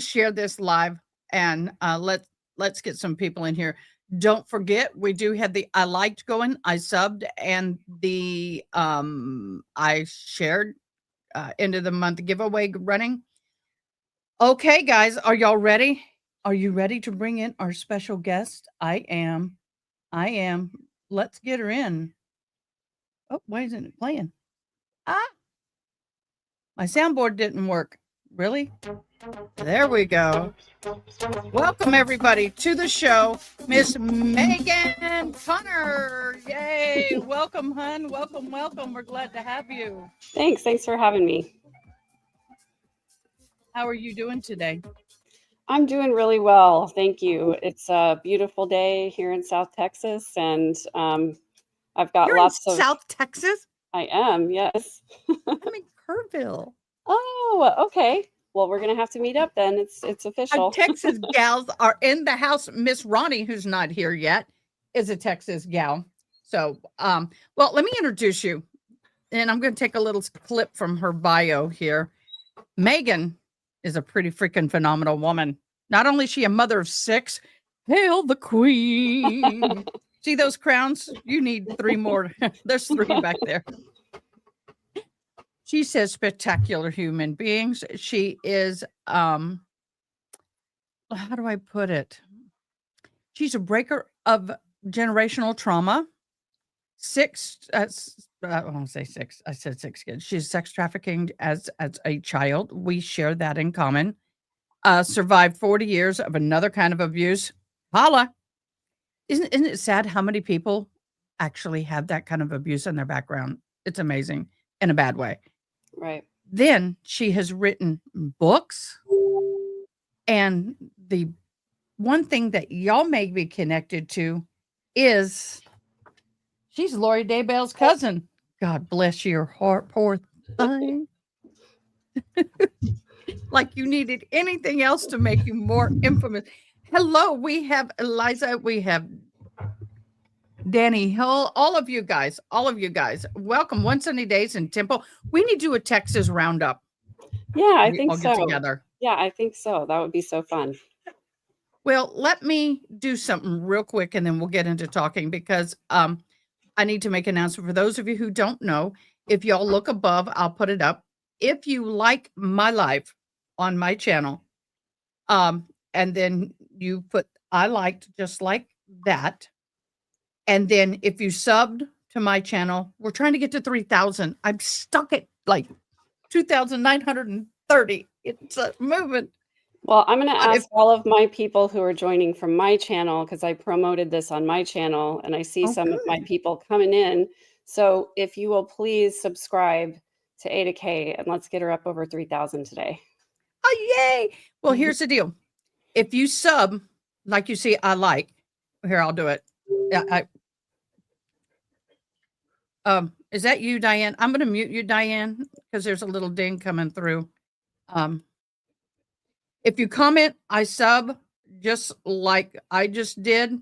share this live and let's get some people in here. Don't forget, we do have the I liked going, I subbed, and the I shared end of the month giveaway running. Okay, guys, are y'all ready? Are you ready to bring in our special guest? I am. I am. Let's get her in. Oh, why isn't it playing? Ah, my soundboard didn't work. Really? There we go. Welcome, everybody, to the show, Miss Megan Connor. Yay. Welcome, hun. Welcome, welcome. We're glad to have you. Thanks for having me. How are you doing today? I'm doing really well, thank you. It's a beautiful day here in South Texas, and I've got You're lots in of. South Texas? I am, yes. I'm in Kerrville. Oh, okay. Well, we're gonna have to meet up then. It's Our official. Texas gals are in the house. Miss Ronnie, who's not here yet, is a Texas gal. So, well, let me introduce you. And I'm going to take a little clip from her bio here. Megan is a pretty freaking phenomenal woman. Not only is she a mother of 6, hail the queen. See those crowns? You need 3 more. There's 3 back there. She says spectacular human beings. She is, how do I put it? She's a breaker of generational trauma. 6, I won't say 6. I said 6 kids. She's sex trafficking as a child. We share that in common. Survived 40 years of another kind of abuse. Holla. Isn't it sad how many people actually have that kind of abuse in their background? It's amazing in a bad way. Right. Then she has written books. And the one thing that y'all may be connected to is she's Lori Daybell's cousin. God bless your heart, poor thing. Like you needed anything else to make you more infamous. Hello, we have Eliza, we have Danny Hill, all of you guys, welcome. 170 Days in Temple. We need to do a Texas roundup. Yeah, I We think all get so. together. Yeah, I think so. That would be so fun. Well, let me do something real quick and then we'll get into talking because I need to make an announcement for those of you who don't know. If y'all look above, I'll put it up. If you like my life on my channel, and then you put I liked just like that. And then if you subbed to my channel, we're trying to get to 3,000. I'm stuck at like 2,930. It's a movement. Well, I'm going to But if ask all of my people who are joining from my channel, because I promoted this on my channel and I see oh, some of my good. people coming in. So if you will please subscribe to Ada K and let's get her up over 3,000 today. Oh, yay. Well, here's the deal. If you sub, like you see, I like, here, I'll do it. Yeah, is that you, Diane? I'm going to mute you, Diane, because there's a little ding coming through. If you comment, I sub, just like I just did,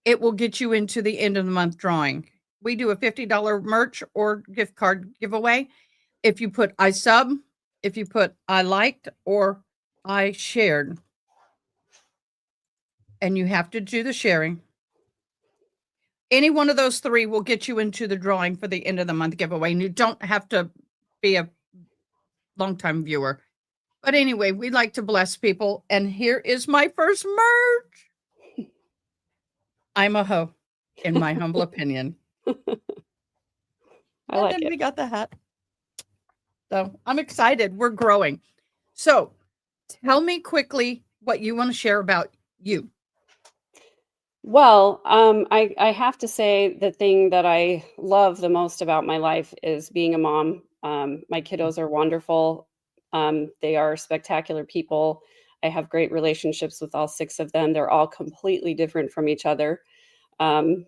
it will get you into the end of the month drawing. We do a $50 merch or gift card giveaway. If you put I sub, if you put I liked or I shared, and you have to do the sharing. Any one of those 3 will get you into the drawing for the end of the month giveaway. And you don't have to be a longtime viewer. But anyway, we like to bless people. And here is my first merch. I'm a hoe, in my humble opinion. I like And then it. we got the hat. So I'm excited. We're growing. So tell me quickly what you want to share about you. Well, I have to say the thing that I love the most about my life is being a mom. My kiddos are wonderful. They are spectacular people. I have great relationships with all 6 of them. They're all completely different from each other. And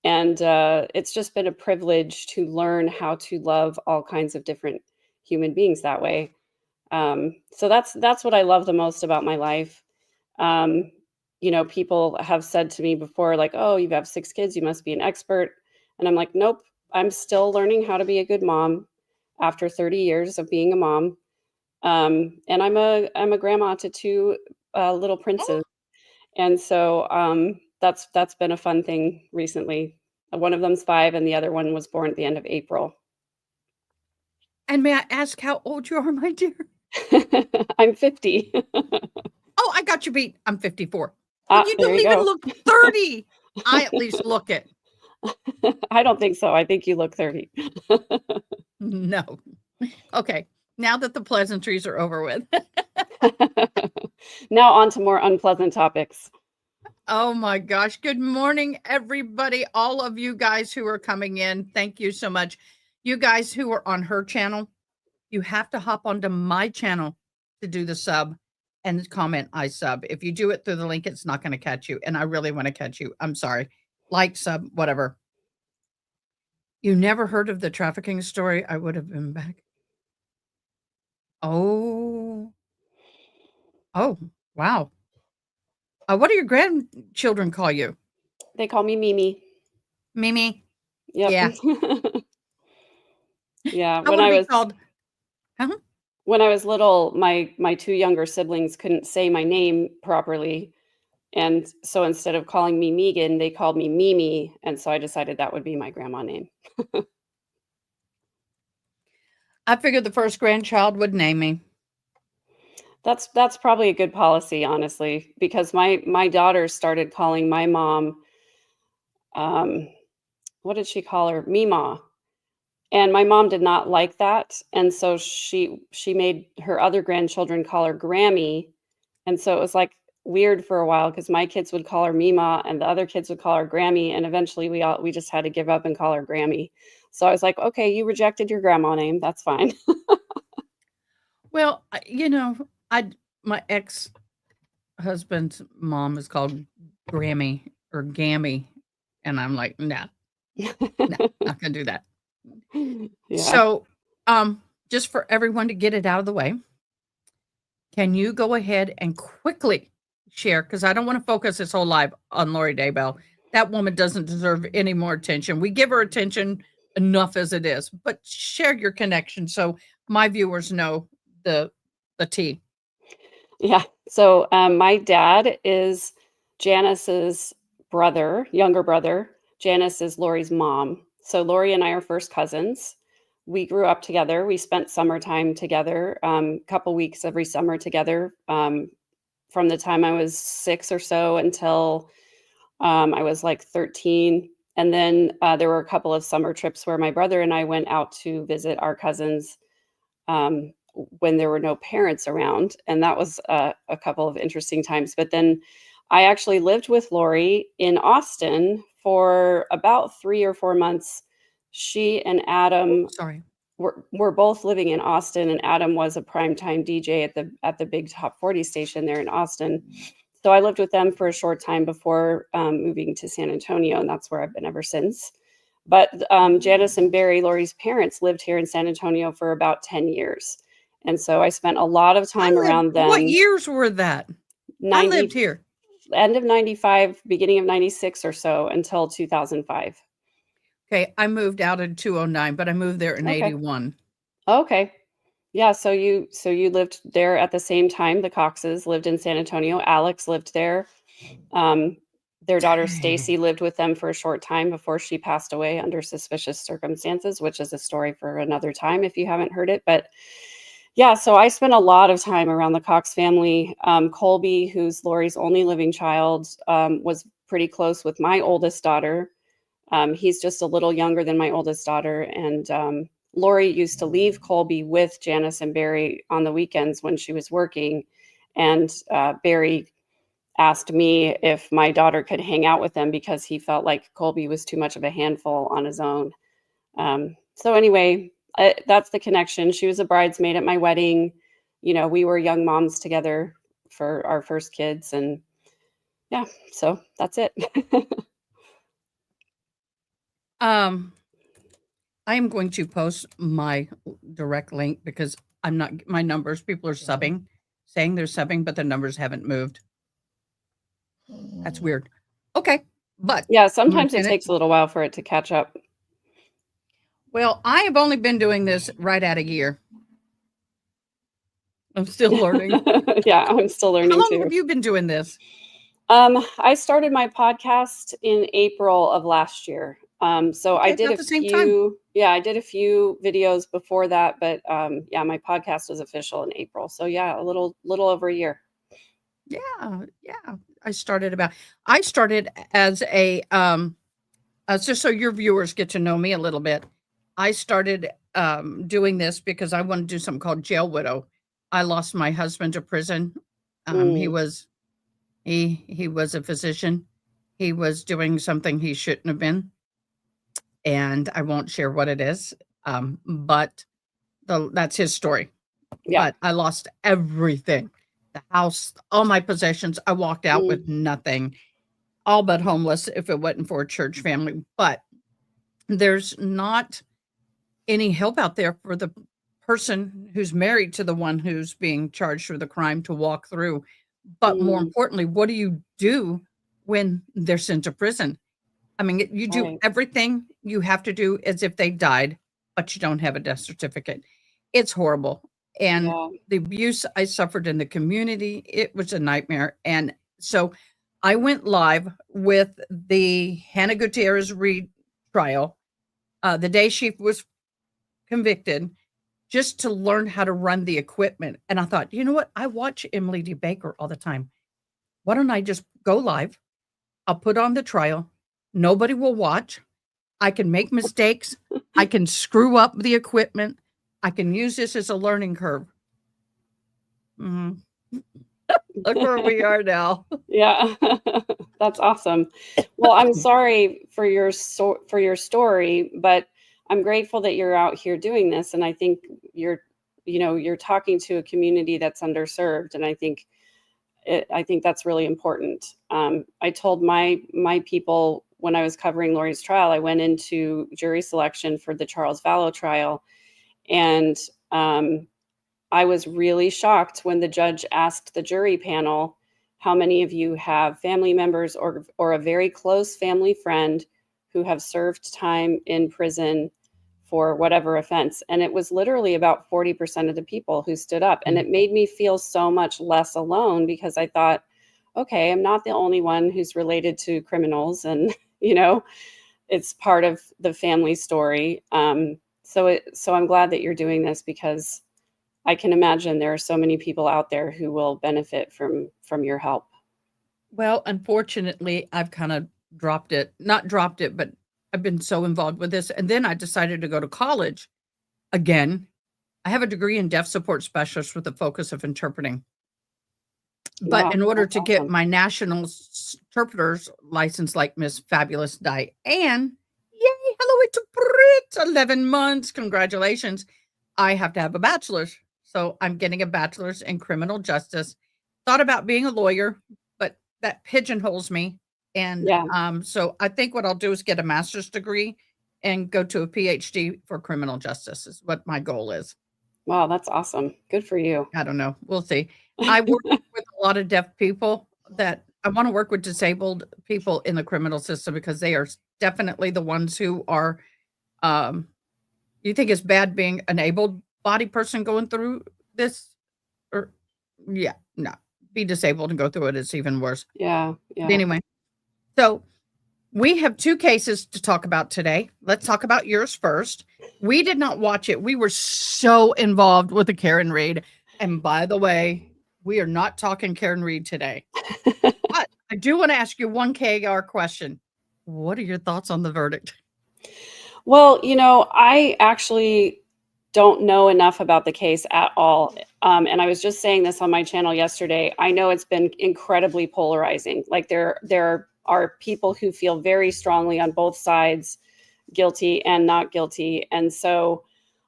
it's just been a privilege to learn how to love all kinds of different human beings that way. So that's what I love the most about my life. People have said to me before, like, oh, you have 6 kids, you must be an expert. And I'm like, nope, I'm still learning how to be a good mom after 30 years of being a mom. And I'm a grandma to two little Oh, princes, and so that's been a fun thing recently. One of them's 5, and the other one was born at the end of April. and may I ask how old you are, my dear? I'm 50. Oh, I got you beat. I'm 54. Well, you There don't you even go. look 30. I at least look it. I don't think so. I think you look 30. No. Okay. Now that the pleasantries are over with. Now on to more unpleasant topics. Oh my gosh. Good morning, everybody. All of you guys who are coming in. Thank you so much. You guys who are on her channel, you have to hop onto my channel to do the sub and comment I sub. If you do it through the link, it's not going to catch you. And I really want to catch you. I'm sorry. Like, sub, whatever. You never heard of the trafficking story? I would have been back. Oh. Oh, wow. What do your grandchildren call you? They call me Mimi. Mimi? Yep. Yeah. Yeah, I wanna be called huh? when I was little, my 2 younger siblings couldn't say my name properly, and so instead of calling me Megan, they called me Mimi, and so I decided that would be my grandma name. I figured the first grandchild would name me. That's probably a good policy, honestly, because my daughter started calling my mom, um, what did she call her? Mima. And my mom did not like that, and so she made her other grandchildren call her Grammy, and so it was, like, weird for a while because my kids would call her Mima and the other kids would call her Grammy, and eventually we just had to give up and call her Grammy. So I was like, "Okay, you rejected your grandma name, that's fine." Well, I my ex-husband's mom is called Grammy or Gammy, and I'm like, "No, no, not gonna do that." Yeah. So, just for everyone to get it out of the way, can you go ahead and quickly share? Because I don't wanna focus this whole live on Lori Daybell. That woman doesn't deserve any more attention. We give her attention enough as it is, but share your connection so my viewers know the the tea. Yeah. So, my dad is Janice's brother, younger brother. Janice is Lori's mom. So Lori and I are first cousins. We grew up together. We spent summertime together, couple weeks every summer together, from the time I was 6 or so until I was like 13. And then there were a couple of summer trips where my brother and I went out to visit our cousins when there were no parents around. And that was a couple of interesting times. But then I actually lived with Lori in Austin for about 3 or 4 months. She and Adam Sorry. were both living in Austin, and Adam was a primetime DJ at the big top 40 station there in Austin. So I lived with them for a short time before moving to San Antonio, and that's where I've been ever since. But Janice and Barry, Lori's parents, lived here in San Antonio for about 10 years. And so I spent a lot of I time lived around what them. years were that? I lived 90, here. end of 95, beginning of 96 or so until 2005. Okay, I moved out in 209, but I moved there in Okay. 81. Okay. Yeah, so you lived there at the same time. The Coxes lived in San Antonio. Alex lived there. Um, their daughter Dang. Stacy lived with them for a short time before she passed away under suspicious circumstances, which is a story for another time if you haven't heard it. But yeah, so I spent a lot of time around the Cox family. Colby, who's Lori's only living child, was pretty close with my oldest daughter. He's just a little younger than my oldest daughter, and Lori used to leave Colby with Janice and Barry on the weekends when she was working, and Barry asked me if my daughter could hang out with them because he felt like Colby was too much of a handful on his own. So anyway, that's the connection. She was a bridesmaid at my wedding. You know, we were young moms together for our first kids, and yeah, so that's it. Um, I am going to post my direct link because I'm not my numbers. People are subbing, saying they're subbing, but the numbers haven't moved. That's weird. Okay, but Yeah, I'm gonna sometimes it pin it. takes a little while for it to catch up. Well, I have only been doing this right at a year. I'm still learning. Yeah, I'm still How learning long too. have you been doing this? I started my podcast in April of last year. So I Okay, did about a the same time. I did a few videos before that, but yeah, my podcast was official in April. So yeah, a little over a year. Yeah, yeah. I started as a just so your viewers get to know me a little bit. I started doing this because I want to do something called Jail Widow. I lost my husband to prison. He Mm, was he was a physician. He was doing something he shouldn't have been, and I won't share what it is. But that's his story. yeah. But I lost everything. The house, all my possessions. I walked out Mm, with nothing, all but homeless if it wasn't for a church family. But there's not any help out there for the person who's married to the one who's being charged with a crime to walk through. But more mm, importantly, what do you do when they're sent to prison? I mean, you do right. everything you have to do as if they died, but you don't have a death certificate. It's horrible. And Yeah. the abuse I suffered in the community, it was a nightmare. And so I went live with the Hannah Gutierrez Reed trial the day she was convicted just to learn how to run the equipment. And I thought, you know what? I watch Emily D. Baker all the time. Why don't I just go live? I'll put on the trial. Nobody will watch. I can make mistakes. I can screw up the equipment. I can use this as a learning curve. Mhm. Look where we are now. Yeah. That's awesome. Well, I'm sorry for for your story, but I'm grateful that you're out here doing this, and I think you're you're talking to a community that's underserved, and I think that's really important. I told my people when I was covering Lori's trial, I went into jury selection for the Charles Vallow trial, and I was really shocked when the judge asked the jury panel, "How many of you have family members or a very close family friend who have served time in prison for whatever offense?" And it was literally about 40% of the people who stood up. And Mm. it made me feel so much less alone because I thought, okay, I'm not the only one who's related to criminals. And, you know, it's part of the family story. So I'm glad that you're doing this because I can imagine there are so many people out there who will benefit from your help. Well, unfortunately, I've kind of dropped it. Not dropped it, but I've been so involved with this. And then I decided to go to college again. I have a degree in deaf support specialist with a focus of interpreting. But Wow, in order that's to get awesome. my national interpreter's license like Miss Fabulous Diane, yay, hello, it's Brit, 11 months, congratulations. I have to have a bachelor's. So I'm getting a bachelor's in criminal justice. Thought about being a lawyer, but that pigeonholes me. And Yeah. so I think what I'll do is get a master's degree and go to a PhD for criminal justice is what my goal is. Wow, that's awesome. Good for you. I don't know. We'll see. I work with a lot of deaf people that I want to work with disabled people in the criminal system because they are definitely the ones who are um you think it's bad being an able body person going through this or yeah, no. Be disabled and go through it, it's even worse. Yeah, But yeah. anyway, so we have 2 cases to talk about today. Let's talk about yours first. We did not watch it. We were so involved with the Karen Read. And by the way, we are not talking Karen Read today. But I do want to ask you one KR question. What are your thoughts on the verdict? Well, I actually don't know enough about the case at all. And I was just saying this on my channel yesterday. I know it's been incredibly polarizing. Like there are people who feel very strongly on both sides, guilty and not guilty. And so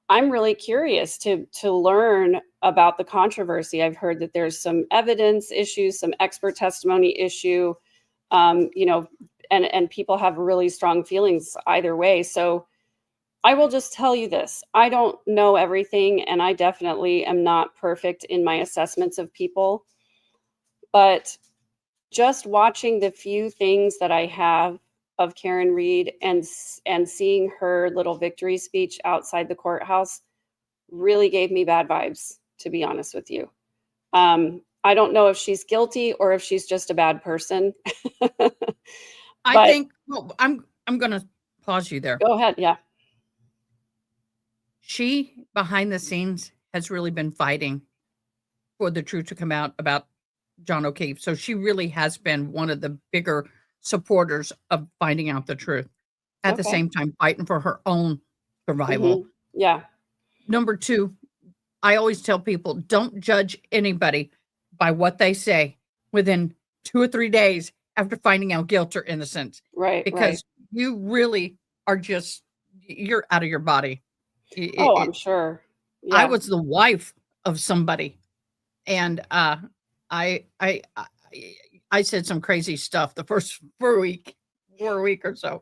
I'm really curious to learn about the controversy. I've heard that there's some evidence issues, some expert testimony issue, you know, and people have really strong feelings either way. So I will just tell you this. I don't know everything, and I definitely am not perfect in my assessments of people. But just watching the few things that I have of Karen Read and seeing her little victory speech outside the courthouse really gave me bad vibes, to be honest with you. I don't know if she's guilty or if she's just a bad person. I But think, well, I'm going to pause you there. go ahead. Yeah. She, behind the scenes, has really been fighting for the truth to come out about John O'Keefe. So she really has been one of the bigger supporters of finding out the truth. At the Okay. same time, fighting for her own survival. Mhm. Yeah. Number 2, I always tell people, don't judge anybody by what they say within 2 or 3 days after finding out guilt or innocence, Right. Right. because you really are just you're out of your body. Oh, I'm sure. I Yeah. was the wife of somebody, and, I I I I said some crazy stuff the first for a week or so.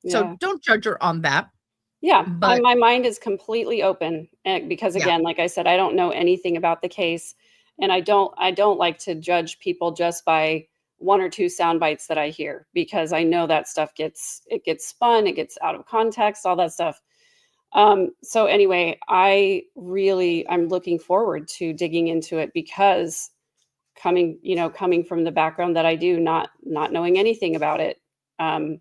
So Yeah. don't judge her on that, Yeah. but My mind is completely open, because yeah. again, like I said, I don't know anything about the case, and I don't like to judge people just by 1 or 2 sound bites that I hear, because I know that stuff gets spun, it gets out of context, all that stuff. So anyway, I'm looking forward to digging into it, because coming from the background that I do, not knowing anything about it, Mhm.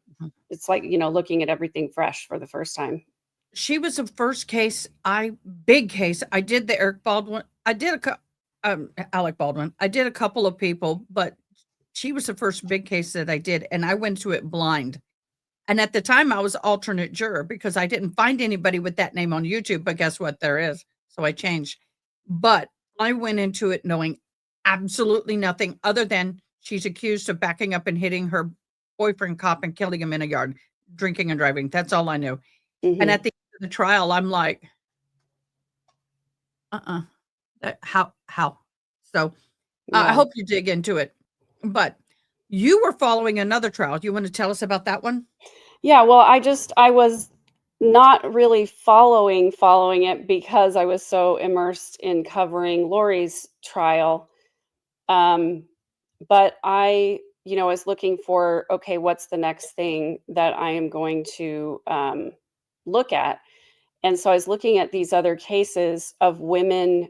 it's like, looking at everything fresh for the first time. She was the first case big case. I did the Eric Baldwin. I did Alec Baldwin. I did a couple of people, but she was the first big case that I did, and I went to it blind. And at the time, I was alternate juror because I didn't find anybody with that name on YouTube, but guess what? There is. So I changed. But I went into it knowing absolutely nothing other than she's accused of backing up and hitting her boyfriend cop and killing him in a yard, drinking and driving. That's all I knew. And Mhm. at the end of the trial, I'm like, uh-uh, how? So I Yeah. hope you dig into it. But you were following another trial. Do you want to tell us about that one? Yeah, well, I was not really following it, because I was so immersed in covering Lori's trial. Um, but I was looking for, okay, what's the next thing that I am going to look at? And so I was looking at these other cases of women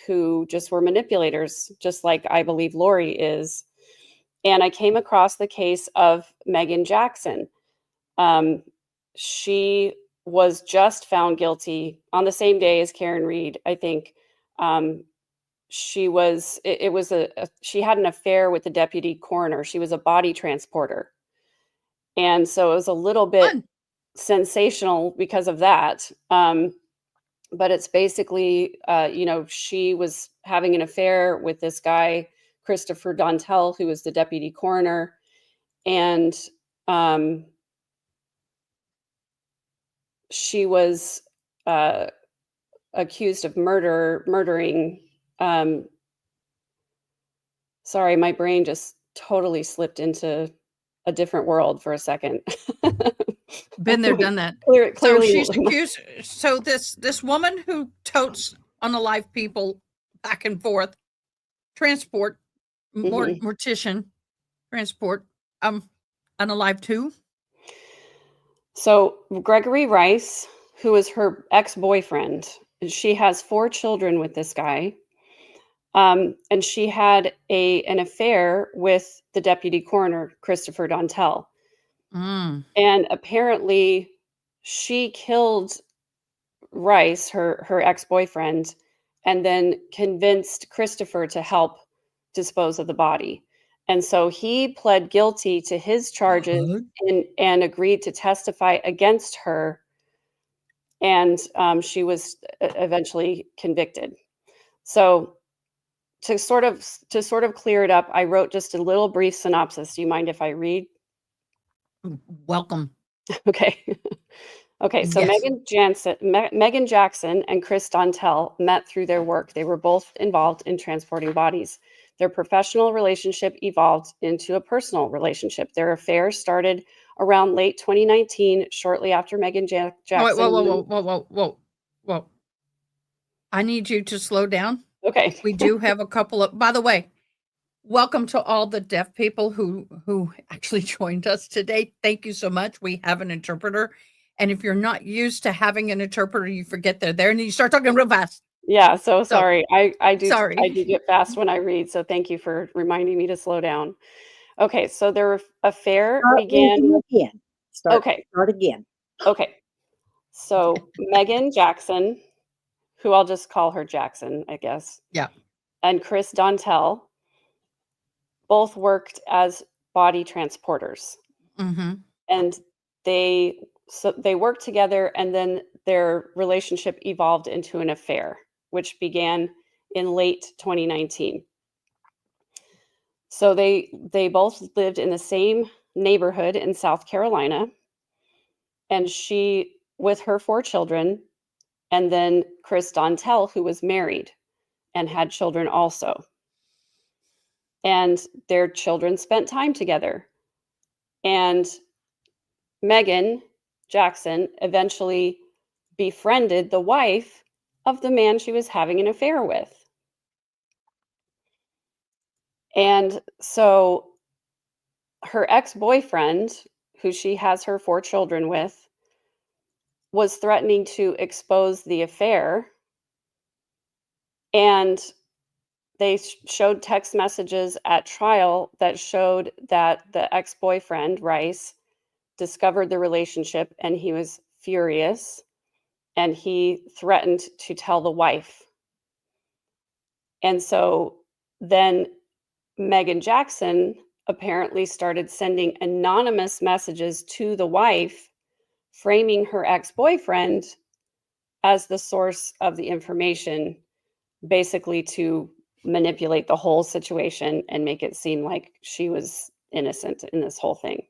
who just were manipulators, just like I believe Lori is. And I came across the case of Megan Jackson. Um, she was just found guilty on the same day as Karen Reed, I think. Um, it was she had an affair with the deputy coroner. She was a body transporter. And so it was a little bit Fun. sensational because of that. But it's basically, she was having an affair with this guy, Christopher Dontel, who was the deputy coroner. And um, she was uh, accused of murdering. Um, sorry, my brain just totally slipped into a different world for a second. Been there, done that. So Clearly, she's accused. So this woman who totes unalive people back and forth, transport, Mhm. mortician, transport, um, unalive too. So Gregory Rice, who is her ex-boyfriend, she has 4 children with this guy. And she had an affair with the deputy coroner, Christopher Dontel. Mm. And apparently she killed Rice, her ex-boyfriend, and then convinced Christopher to help dispose of the body. And so he pled guilty to his charges, What? and agreed to testify against her, and she was eventually convicted. So to sort of clear it up, I wrote just a little brief synopsis. Do you mind if I read? Welcome. Okay. Okay, so Yes. Megan Jackson and Chris Dontel met through their work. They were both involved in transporting bodies. Their professional relationship evolved into a personal relationship. Their affair started around late 2019, shortly after Oh, wait, whoa, Jackson whoa, whoa, moved. whoa, whoa, whoa, whoa. I need you to slow down. Okay. We do have a couple of, by the way, welcome to all the deaf people who actually joined us today. Thank you so much. We have an interpreter. And if you're not used to having an interpreter, you forget they're there and you start talking real fast. Yeah, so So sorry. I sorry. do get fast when I read, so thank you for reminding me to slow down. Okay, so their affair Start began. reading again. Okay, Start again. okay. So Megan Jackson, who I'll just call her Jackson, I guess, Yeah. and Chris Dontel both worked as body transporters. Mhm. And they worked together, and then their relationship evolved into an affair, which began in late 2019. So they both lived in the same neighborhood in South Carolina, and she with her 4 children, and then Chris Dontel, who was married and had children also. And their children spent time together. And Megan Jackson eventually befriended the wife of the man she was having an affair with. And so her ex-boyfriend, who she has her 4 children with, was threatening to expose the affair. And they showed text messages at trial that showed that the ex-boyfriend, Rice, discovered the relationship and he was furious and he threatened to tell the wife. And so then Megan Jackson apparently started sending anonymous messages to the wife, framing her ex boyfriend as the source of the information, basically to manipulate the whole situation and make it seem like she was innocent in this whole thing.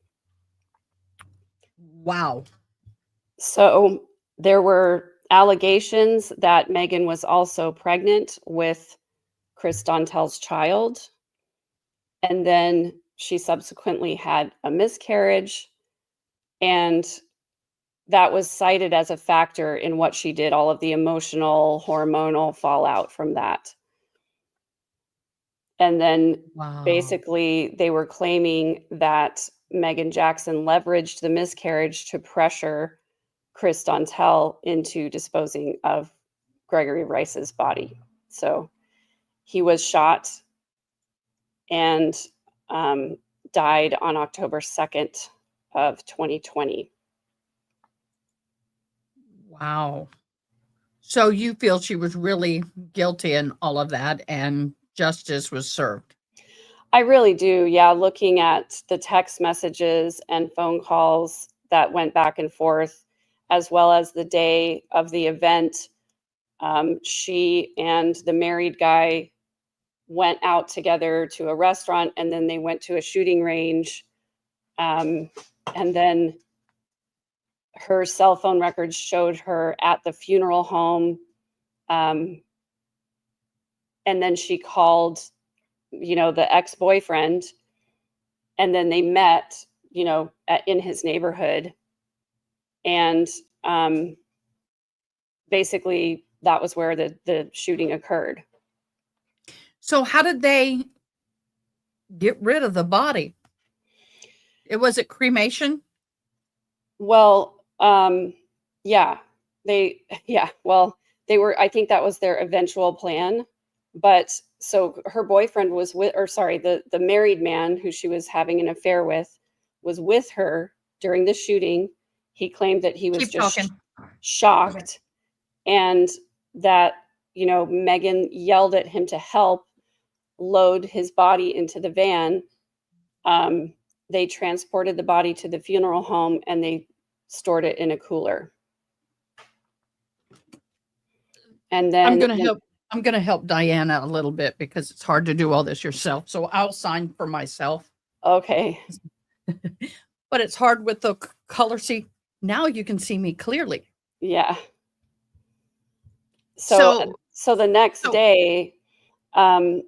Wow. So there were allegations that Megan was also pregnant with Chris Dontel's child. And then she subsequently had a miscarriage. And that was cited as a factor in what she did, all of the emotional, hormonal fallout from that. And then Wow. basically they were claiming that Megan Jackson leveraged the miscarriage to pressure Chris Dontel into disposing of Gregory Rice's body. So he was shot and um, died on October 2nd of 2020. Wow. So you feel she was really guilty in all of that and justice was served? I really do. Yeah, looking at the text messages and phone calls that went back and forth, as well as the day of the event, she and the married guy went out together to a restaurant and then they went to a shooting range. Um, and then her cell phone records showed her at the funeral home. Um, and then she called, the ex-boyfriend, and then they met, in his neighborhood. And basically that was where the shooting occurred. So how did they get rid of the body? It was it cremation? Well, yeah, they were, I think that was their eventual plan. But so her boyfriend was with, or sorry, the married man who she was having an affair with was with her during the shooting. He claimed that he was Keep just talking. shocked, and that, Megan yelled at him to help load his body into the van. They transported the body to the funeral home and they stored it in a cooler. And I'm then, gonna help Diana a little bit because it's hard to do all this yourself. So I'll sign for myself. okay, But it's hard with the color. See, now you can see me clearly. yeah. So So the next so day, um,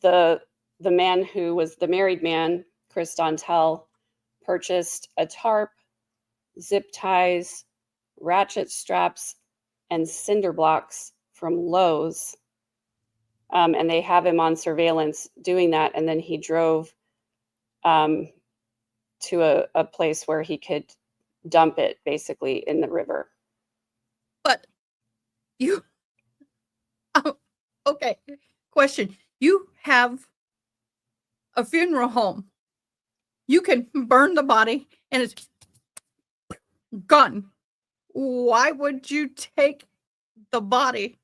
the the man who was the married man, Chris Dontel, purchased a tarp, zip ties, ratchet straps, and cinder blocks from Lowe's. And they have him on surveillance doing that. And then he drove um, to a place where he could dump it basically in the river. but you Okay. Question. You have a funeral home. You can burn the body and it's gone. Why would you take the body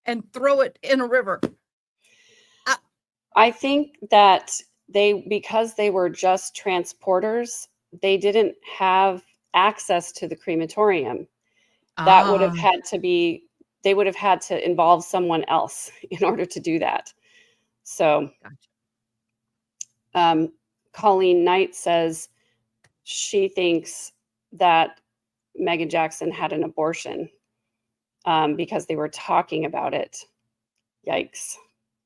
and throw it in a river? I think that because they were just transporters, they didn't have access to the crematorium. That would have Ah, had to be they would have had to involve someone else in order to do that. So, gotcha. um, Colleen Knight says she thinks that Megan Jackson had an abortion, because they were talking about it. Yikes.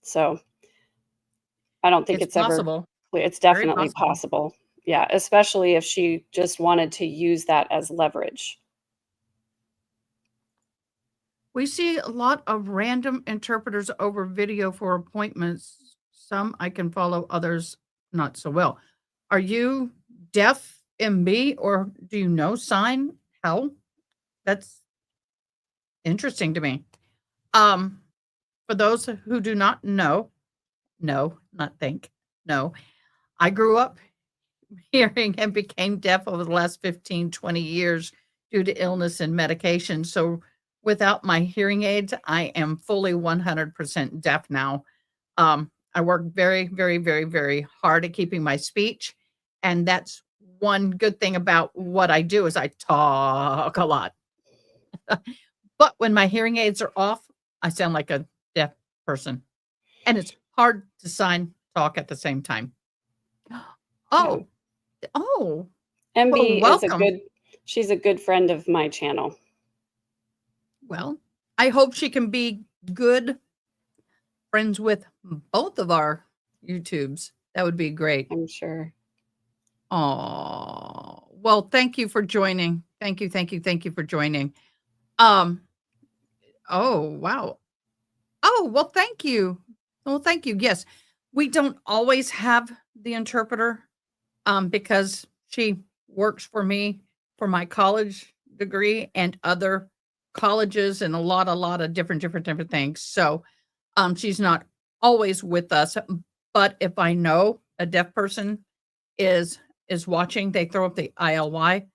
So, I don't think It's it's ever possible. clear. It's Very definitely possible. possible. Yeah, especially if she just wanted to use that as leverage. We see a lot of random interpreters over video for appointments. Some I can follow, others not so well. Are you deaf MB or do you know sign? How? That's interesting to me. Um, for those who do not know, no, not think, no. I grew up hearing and became deaf over the last 15, 20 years due to illness and medication. So without my hearing aids, I am fully 100% deaf now. I work very, very, very, very hard at keeping my speech. And that's one good thing about what I do is I talk a lot. But when my hearing aids are off, I sound like a deaf person. And it's hard to sign talk at the same time. Yeah. Oh, oh, well, MB is welcome. she's a good friend of my channel. Well, I hope she can be good friends with both of our YouTubes. That would be great. I'm sure. Oh, well, thank you for joining. Thank you, thank you, thank you for joining. Um, oh, wow. Oh, well, thank you. Well, thank you. Yes, we don't always have the interpreter because she works for me for my college degree and other colleges and a lot of different things. So, she's not always with us, but if I know a deaf person is watching, they throw up the ILY,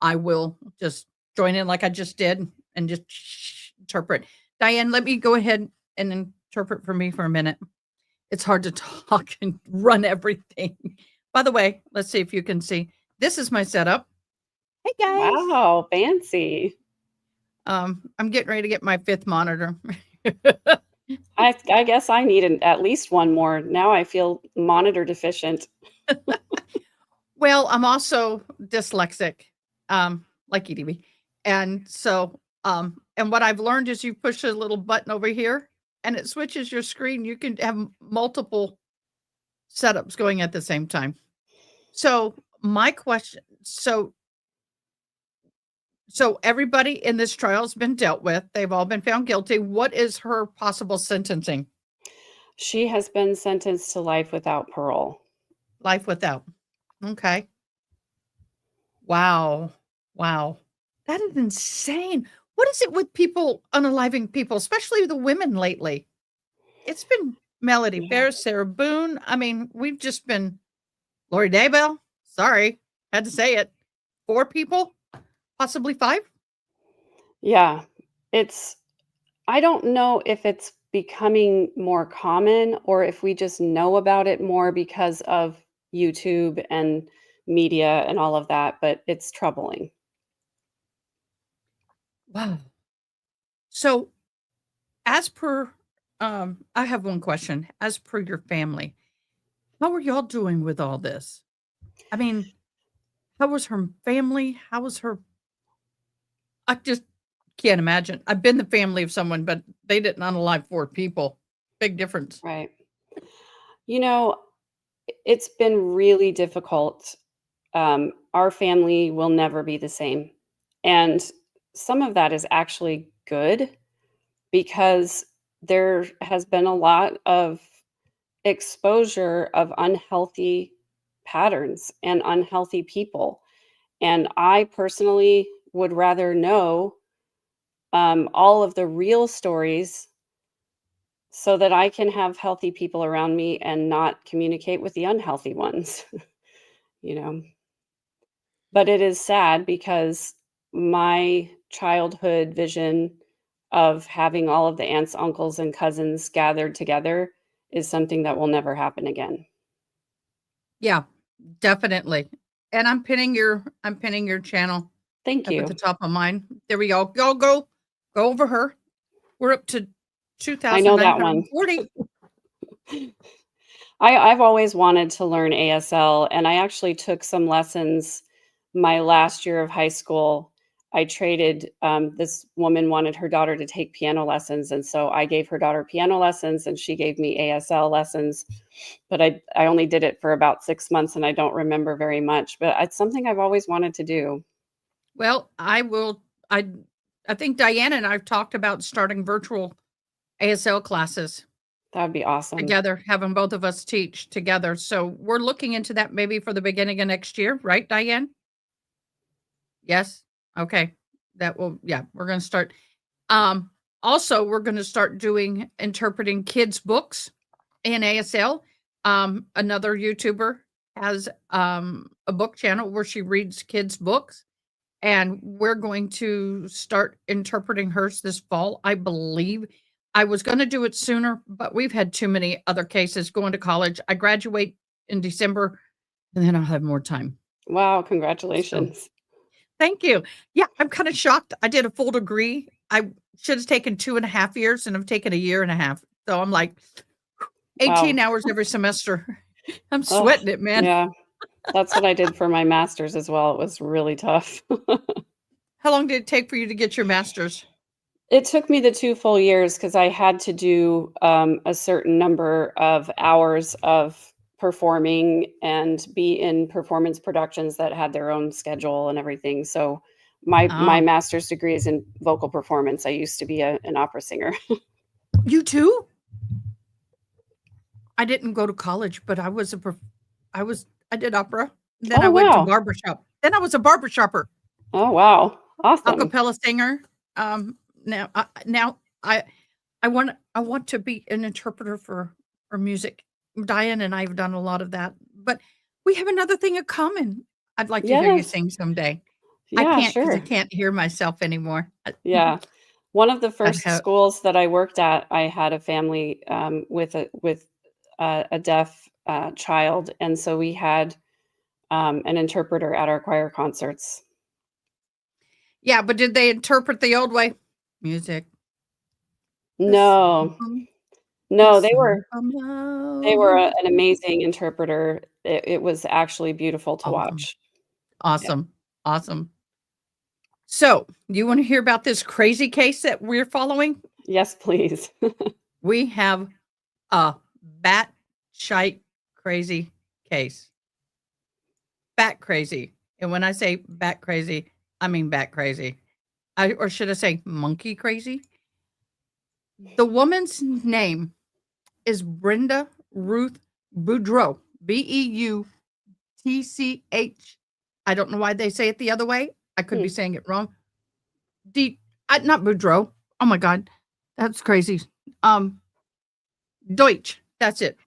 I will just join in like I just did and just interpret. Diane, let me go ahead and interpret for me for a minute. It's hard to talk and run everything. By the way, let's see if you can see. This is my setup. Hey guys. Wow, fancy. I'm getting ready to get my 5th monitor. I guess I need at least one more. Now I feel monitor deficient. Well, I'm also dyslexic, like EDV. And so, and what I've learned is you push a little button over here and it switches your screen. You can have multiple setups going at the same time. So my question, so everybody in this trial has been dealt with. They've all been found guilty. What is her possible sentencing? She has been sentenced to life without parole. Life without. Okay. Wow. Wow. That is insane. What is it with people unaliving people, especially the women lately? It's been Melody Yeah. Bear, Sarah Boone. I mean, we've just been Lori Daybell. Sorry, had to say it. 4 people, possibly 5. Yeah. I don't know if it's becoming more common or if we just know about it more because of YouTube and media and all of that, but it's troubling. Wow. So, as per, I have one question. As per your family, how are y'all doing with all this? I mean, how was her family? How was her I just can't imagine. I've been the family of someone, but they didn't unalive 4 people. Big difference. Right. You know, it's been really difficult. Our family will never be the same. And some of that is actually good because there has been a lot of exposure of unhealthy patterns and unhealthy people. And I personally would rather know all of the real stories so that I can have healthy people around me and not communicate with the unhealthy ones, you know? But it is sad because my childhood vision of having all of the aunts, uncles, and cousins gathered together is something that will never happen again. Yeah, definitely. And I'm pinning your channel Thank up at the you. top of mine. There we go. Go over her. We're up to I know that one. 2,940. I've always wanted to learn ASL, and I actually took some lessons my last year of high school. I traded, this woman wanted her daughter to take piano lessons, and so I gave her daughter piano lessons, and she gave me ASL lessons. But I only did it for about 6 months, and I don't remember very much, but it's something I've always wanted to do. Well, I think Diana and I've talked about starting virtual ASL classes That would be awesome. together, having both of us teach together. So we're looking into that maybe for the beginning of next year, right, Diane? Yes? Okay. Yeah, we're gonna start. Also, we're gonna start doing interpreting kids' books in ASL. Another YouTuber has a book channel where she reads kids' books, and we're going to start interpreting hers this fall, I believe. I was gonna do it sooner, but we've had too many other cases going to college. I graduate in December, and then I'll have more time. Wow, So congratulations. thank you. Yeah, I'm kinda shocked. I did a full degree. I should have taken 2.5 years, and I've taken a year and a half. So I'm like, 18 Wow. hours every semester. I'm Oh, sweating it, man. yeah. That's what I did for my master's as well. It was really tough. How long did it take for you to get your master's? It took me the 2 full years because I had to do, a certain number of hours of performing and be in performance productions that had their own schedule and everything. So my Oh, master's degree is in vocal performance. I used to be an opera singer. you too? I didn't go to college, but I did opera. Then I Oh, went to wow. barbershop. Then I was a barbershopper, Oh, wow. a Awesome. cappella singer. Now I want to be an interpreter for music. Diane and I have done a lot of that, but we have another thing in common. I'd like to hear you Yes. sing someday. I Yeah, can't because I sure. can't hear myself anymore. Yeah. One of the I'd first have schools that I worked at, I had a family, with a deaf, child, and so we had, an interpreter at our choir concerts. Yeah, but did they interpret the old way? Music, the song No, from the no, song from they were love. an amazing interpreter. It was actually beautiful to Awesome, watch. Yeah. awesome, awesome. So, you wanna hear about this crazy case that we're following? Yes, please. We have a bat-shite crazy case. Bat crazy, and when I say bat crazy, I mean bat crazy. Or should I say monkey crazy? The woman's name is Brenda Ruth Boudreau, Beutch. I don't know why they say it the other way. I could be Hmm. saying it wrong. D not Boudreau. Oh my god, that's crazy. Um, Deutsch, that's it.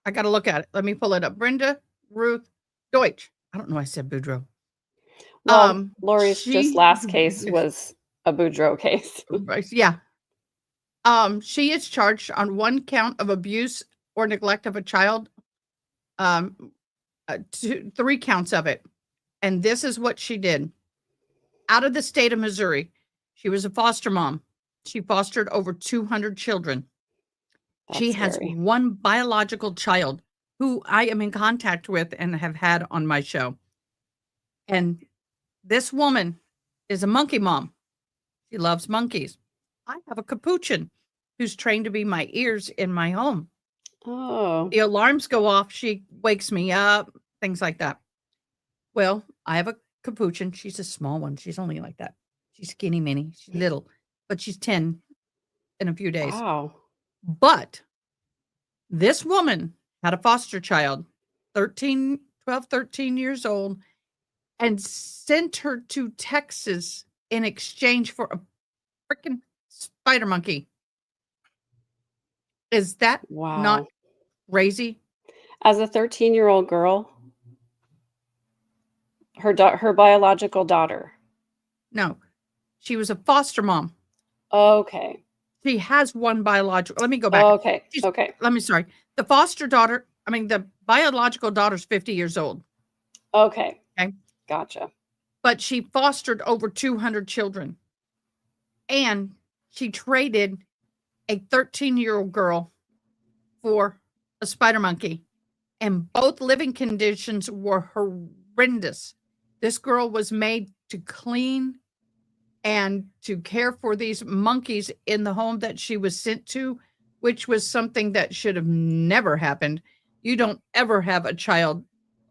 I gotta look at it. Let me pull it up. Brenda Ruth Deutsch. I don't know why I said Boudreau. Well, Lori's just She last case was a Boudreaux case. right, yeah. She is charged on 1 count of abuse or neglect of a child, um, 3 counts of it, and this is what she did. Out of the state of Missouri, she was a foster mom. She fostered over 200 children. She That's has scary. 1 biological child who I am in contact with and have had on my show, and this woman is a monkey mom. She loves monkeys. I have a capuchin who's trained to be my ears in my home. Oh, The alarms go off, she wakes me up, things like that. Well, I have a capuchin. She's a small one. She's only like that. She's skinny mini. She's little, but she's 10 in a few days. wow. But this woman had a foster child, 13 years old, and sent her to Texas in exchange for a freaking spider monkey. Is that not Wow. crazy? As a 13-year-old girl, her biological daughter. No, she was a foster mom. Okay. She has one biological. Let me go back. Okay. She's, Okay. let me, sorry. The foster daughter, I mean, the biological daughter's 50 years old. Okay. Okay. Gotcha. But she fostered over 200 children. And she traded a 13-year-old girl for a spider monkey. And both living conditions were horrendous. This girl was made to clean and to care for these monkeys in the home that she was sent to, which was something that should have never happened. You don't ever have a child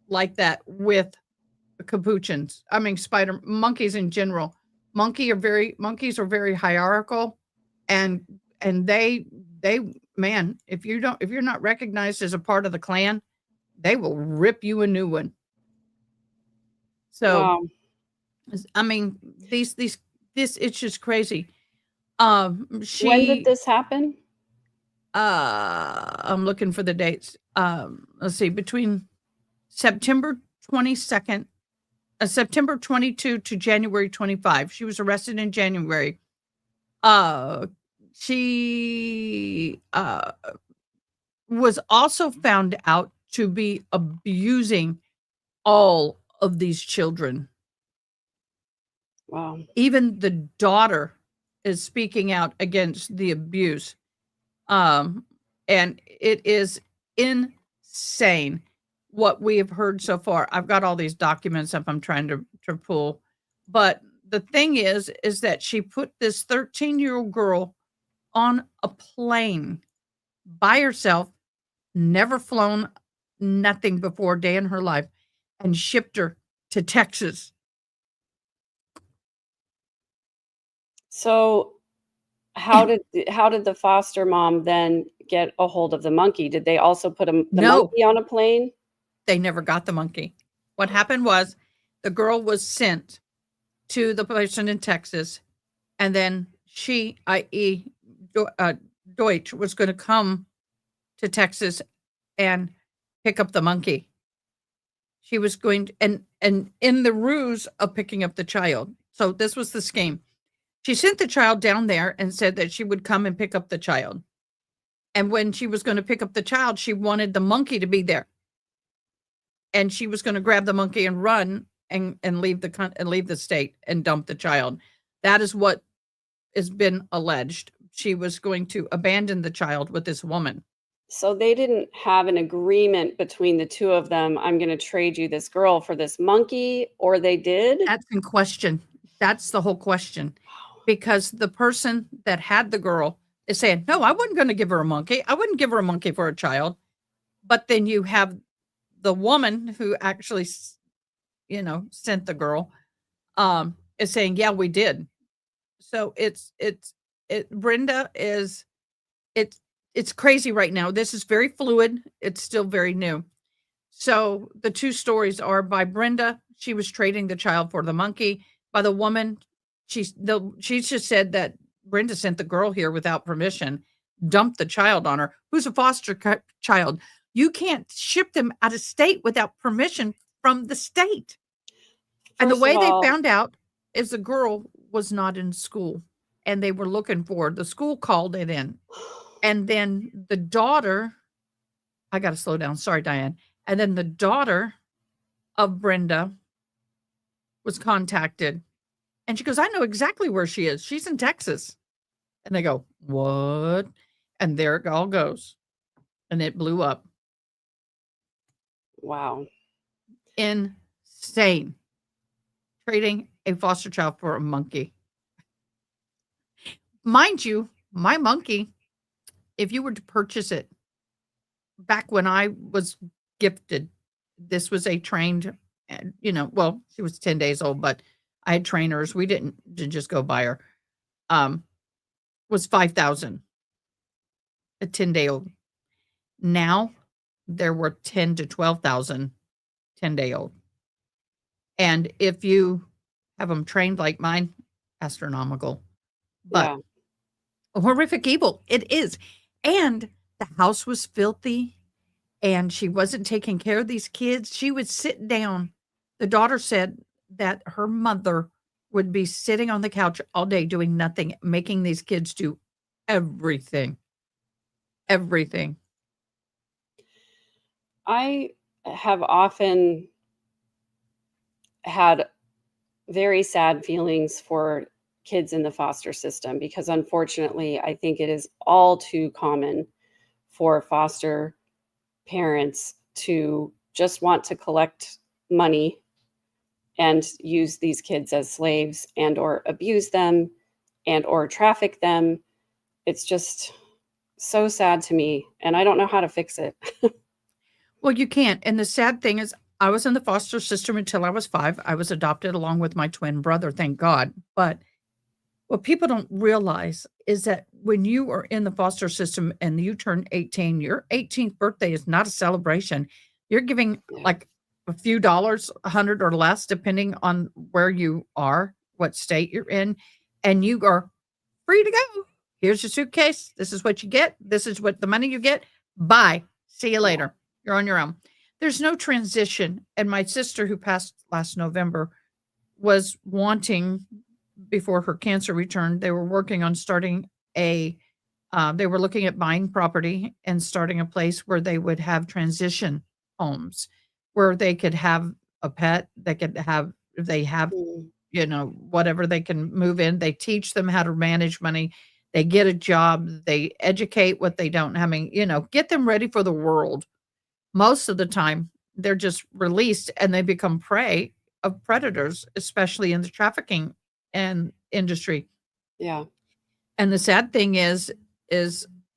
like that with capuchins. I mean, spider monkeys in general. Monkeys are very hierarchical, and they man, if you're not recognized as a part of the clan, they will rip you a new one. So, Wow. I mean, these this it's just crazy. When did She this happen? I'm looking for the dates. Let's see, between September 22nd, September 22 to January 25. She was arrested in January. Uh, she was also found out to be abusing all of these children. Wow. Even the daughter is speaking out against the abuse. And it is insane what we have heard so far. I've got all these documents up I'm trying to pull. But the thing is that she put this 13-year-old girl on a plane by herself, never flown nothing before a day in her life, and shipped her to Texas. So how did the foster mom then get a hold of the monkey? Did they also put the No, monkey on a plane? they never got the monkey. What happened was the girl was sent to the person in Texas, and then she, i.e., Deutsch, was going to come to Texas and pick up the monkey. She was going to, and in the ruse of picking up the child. So this was the scheme. She sent the child down there and said that she would come and pick up the child. And when she was going to pick up the child, she wanted the monkey to be there. And she was going to grab the monkey and run and leave the state and dump the child. That is what has been alleged. She was going to abandon the child with this woman. So they didn't have an agreement between the two of them, "I'm gonna trade you this girl for this monkey," or they did? That's in question. That's the whole question. Because the person that had the girl is saying, "No, I wasn't going to give her a monkey. I wouldn't give her a monkey for a child." But then you have the woman who actually, sent the girl, is saying, "Yeah, we did." So Brenda is, it's crazy right now. This is very fluid. It's still very new. So the two stories are by Brenda. She was trading the child for the monkey. By the woman, she's just said that Brenda sent the girl here without permission, dumped the child on her, who's a foster child. You can't ship them out of state without permission from the state. And the First of way they all, found out is the girl was not in school, and they were looking for her. The school called it in. And then the daughter, I got to slow down. Sorry, Diane. And then the daughter of Brenda was contacted, and she goes, "I know exactly where she is. She's in Texas." And they go, "What?" And there it all goes. And it blew up. wow. Insane. Trading a foster child for a monkey. Mind you, my monkey, if you were to purchase it back when I was gifted, this was a trained, well, she was 10 days old, but I had trainers. We didn't just go buy her. Was 5,000, a 10-day-old. Now there were 10 to 12,000 10-day-old. And if you have them trained like mine, astronomical. But Yeah. a horrific evil. It is. And the house was filthy and she wasn't taking care of these kids, she would sit down. The daughter said that her mother would be sitting on the couch all day doing nothing, making these kids do everything. Everything. I have often had very sad feelings for kids in the foster system because unfortunately, I think it is all too common for foster parents to just want to collect money and use these kids as slaves and or abuse them and or traffic them. It's just so sad to me and I don't know how to fix it. Well, you can't. And the sad thing is, I was in the foster system until I was 5. I was adopted along with my twin brother, thank God. But what people don't realize is that when you are in the foster system and you turn 18, your 18th birthday is not a celebration. You're giving Yeah. like a few dollars, 100 or less, depending on where you are, what state you're in, and you are free to go. Here's your suitcase. This is what you get. This is what the money you get. Bye. See you later. You're on your own. There's no transition. And my sister, who passed last November, was wanting, before her cancer returned, they were working on starting they were looking at buying property and starting a place where they would have transition homes where they could have a pet, they could have, if they have, whatever, they can move in. They teach them how to manage money. They get a job. They educate what they don't. I mean, get them ready for the world. Most of the time, they're just released and they become prey of predators, especially in the trafficking and industry. Yeah. And the sad thing is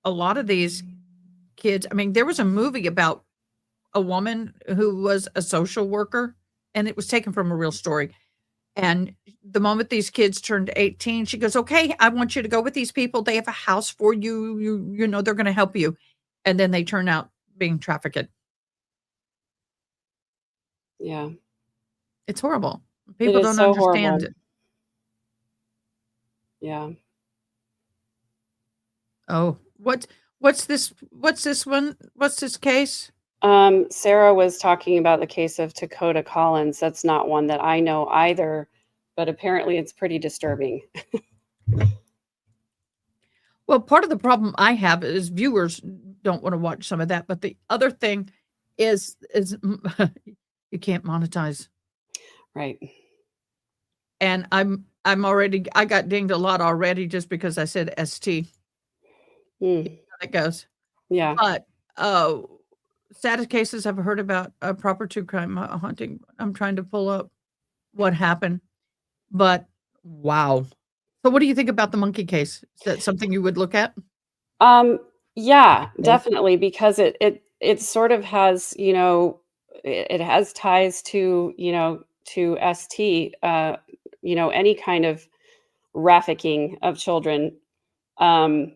a lot of these kids, I mean, there was a movie about a woman who was a social worker, and it was taken from a real story. And the moment these kids turned 18, she goes, "Okay, I want you to go with these people. They have a house for you. They're going to help you." And then they turn out being trafficked. Yeah. It's horrible. It People is don't so understand horrible. it. Yeah. Oh, what's this? What's this one? What's this case? Sarah was talking about the case of Dakota Collins. That's not one that I know either, but apparently it's pretty disturbing. Well, part of the problem I have is viewers don't want to watch some of that, but the other thing is you can't monetize. Right. And I got dinged a lot already just because I said ST. Mm. How it goes. Yeah. But saddest cases I've heard about proper true crime haunting. I'm trying to pull up what happened, but wow. So what do you think about the monkey case? Is that something you would look at? Yeah, Okay. definitely, because it sort of has, it has ties to, to ST, any kind of trafficking of children, um,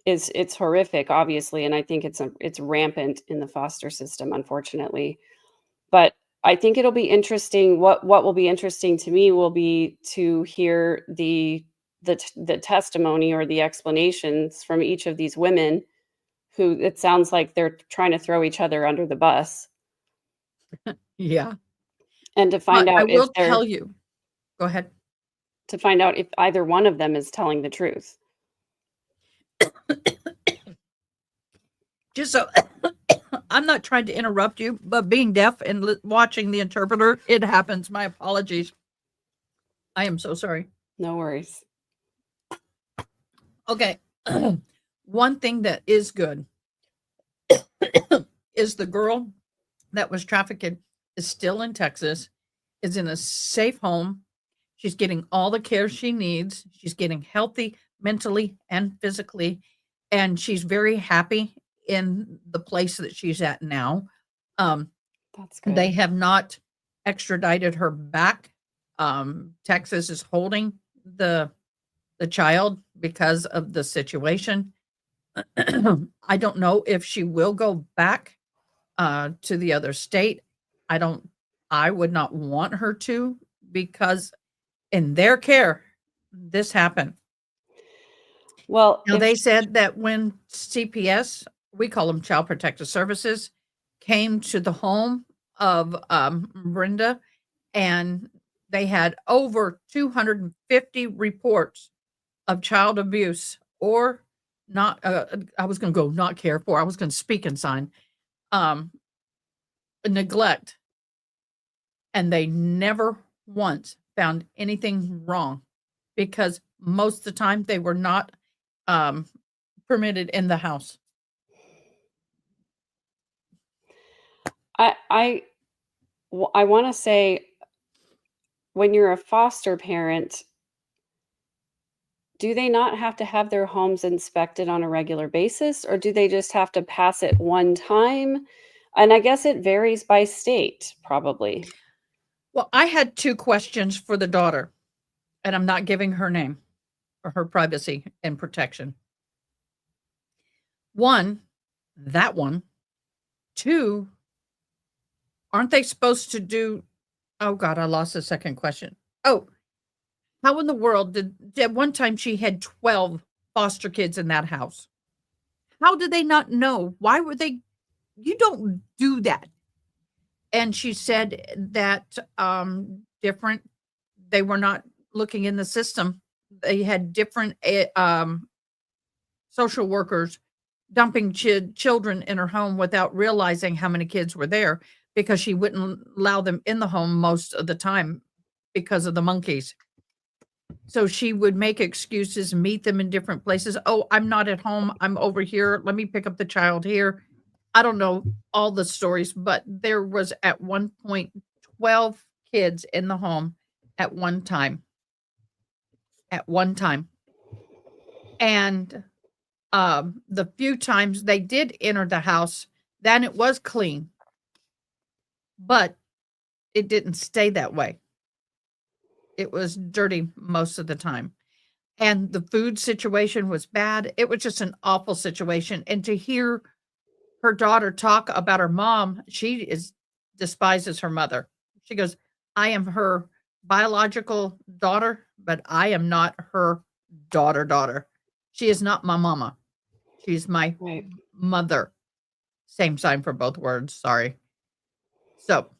it's horrific, obviously, and I think it's rampant in the foster system, unfortunately. But I think it'll be interesting. What will be interesting to me will be to hear the testimony or the explanations from each of these women who it sounds like they're trying to throw each other under the bus, Yeah. and to But find I out if will tell you. Go ahead. either one of them is telling the truth. Just so I'm not trying to interrupt you, but being deaf and watching the interpreter, it happens. My apologies. I am so sorry. No worries. Okay. One thing that is good is the girl that was trafficked is still in Texas, is in a safe home. She's getting all the care she needs. She's getting healthy mentally and physically, and she's very happy in the place that she's at now. That's good. They have not extradited her back. Texas is holding the child because of the situation. I don't know if she will go back to the other state. I would not want her to, because in their care, this happened. Well, Now, they said that when CPS we call them Child Protective Services, came to the home of Brenda, and they had over 250 reports of child abuse or not. I was going to go not care for. I was going to speak and sign um, neglect, and they never once found anything wrong because most of the time they were not um, permitted in the house. I want to say, when you're a foster parent, do they not have to have their homes inspected on a regular basis, or do they just have to pass it one time? And I guess it varies by state, probably. Well, I had 2 questions for the daughter, and I'm not giving her name for her privacy and protection. 1, that one. 2, aren't they supposed to do oh god, I lost the second question. Oh, how in the world did at one time she had 12 foster kids in that house. How did they not know? Why were they you don't do that. And she said that different they were not looking in the system. They had different social workers dumping children in her home without realizing how many kids were there because she wouldn't allow them in the home most of the time because of the monkeys. So she would make excuses, meet them in different places. Oh, I'm not at home. I'm over here. Let me pick up the child here. I don't know all the stories, but there was at one point 12 kids in the home at one time. At one time. And the few times they did enter the house, then it was clean. But it didn't stay that way. It was dirty most of the time. And the food situation was bad. It was just an awful situation. And to hear her daughter talk about her mom, despises her mother. She goes, I am her biological daughter, but I am not her daughter. She is not my mama. She's my Right. mother. Same sign for both words. Sorry. So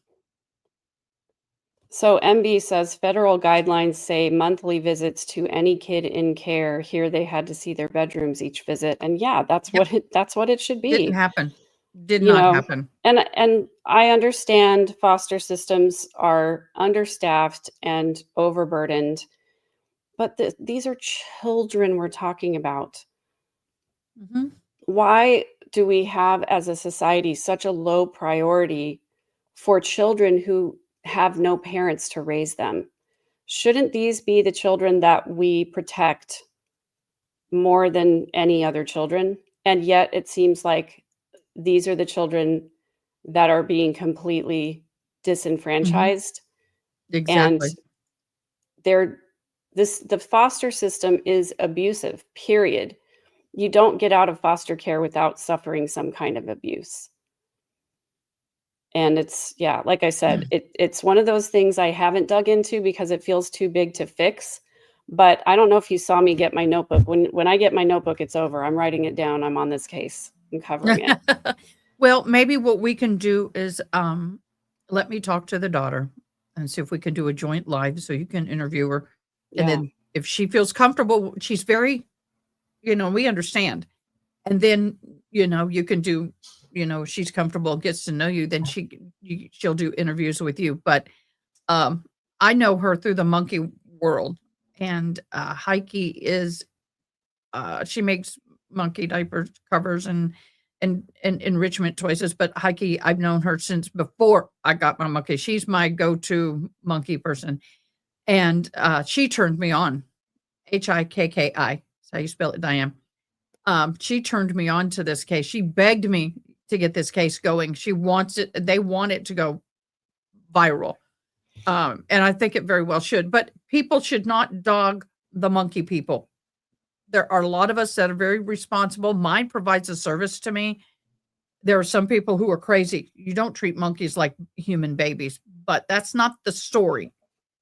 MB says federal guidelines say monthly visits to any kid in care. Here they had to see their bedrooms each visit. And yeah, that's Yep. what it should Didn't be. happen. Did You not know, happen. and I understand foster systems are understaffed and overburdened, but these are children we're talking about. Mhm. Why do we have, as a society, such a low priority for children who have no parents to raise them? Shouldn't these be the children that we protect more than any other children? And yet it seems like these are the children that are being completely Mhm. disenfranchised, and Exactly. the foster system is abusive, period. You don't get out of foster care without suffering some kind of abuse. And it's, yeah, like I said, it's one of those things I haven't dug into because it feels too big to fix. But I don't know if you saw me get my notebook. When I get my notebook, it's over. I'm writing it down. I'm on this case. I'm covering it. Well, maybe what we can do is, let me talk to the daughter and see if we can do a joint live so you can interview her. And Yeah. then if she feels comfortable, she's very, we understand. And then, you can do, she's comfortable, gets to know you, then she'll do interviews with you. But um, I know her through the monkey world, and Heike is she makes monkey diaper covers and enrichment toys. But Heike, I've known her since before I got my monkey. She's my go-to monkey person, and she turned me on. Hikki. That's how you spell it, Diane. She turned me on to this case. She begged me to get this case going. She wants it. They want it to go viral. And I think it very well should. But people should not dog the monkey people. There are a lot of us that are very responsible. Mine provides a service to me. There are some people who are crazy. You don't treat monkeys like human babies, but that's not the story.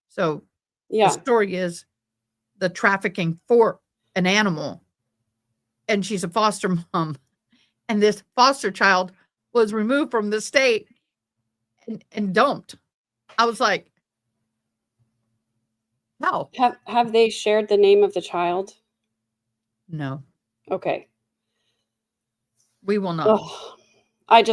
So the Yeah. story is the trafficking for an animal, and she's a foster mom, and this foster child was removed from the state and dumped. I was like, how? Have they shared the name of the child? No, Okay. we will not. Oh, I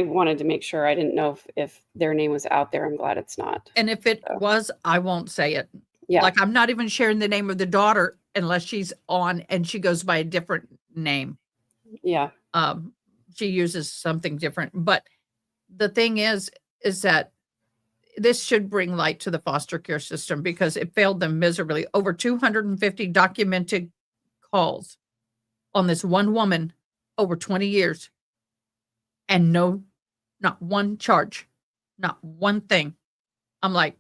wanted to make sure. I didn't know if their name was out there. I'm glad it's not. And if it So, was, I won't say it. yeah. Like, I'm not even sharing the name of the daughter unless she's on and she goes by a different name. Yeah. She uses something different. But the thing is that this should bring light to the foster care system because it failed them miserably. Over 250 documented calls on this one woman over 20 years and not one charge, not one thing. I'm like,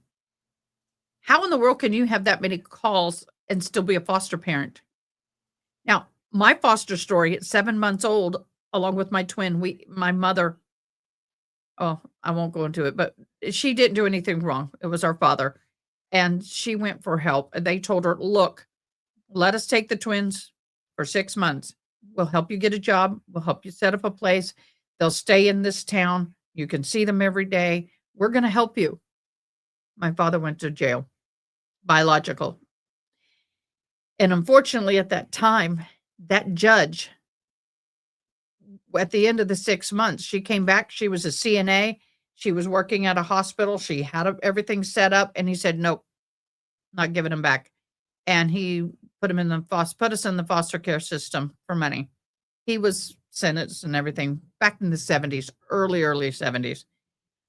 how in the world can you have that many calls and still be a foster parent? Now, my foster story at 7 months old, along with my twin, my mother, oh, I won't go into it, but she didn't do anything wrong. It was our father. And she went for help. And they told her, look, let us take the twins for 6 months. We'll help you get a job. We'll help you set up a place. They'll stay in this town. You can see them every day. We're going to help you. My father went to jail, biological. And unfortunately, at that time, that judge, at the end of the 6 months, she came back. She was a CNA. She was working at a hospital. She had everything set up. And he said, nope, not giving him back. And he put us in the foster care system for money. He was sentenced and everything back in the 70s, early 70s.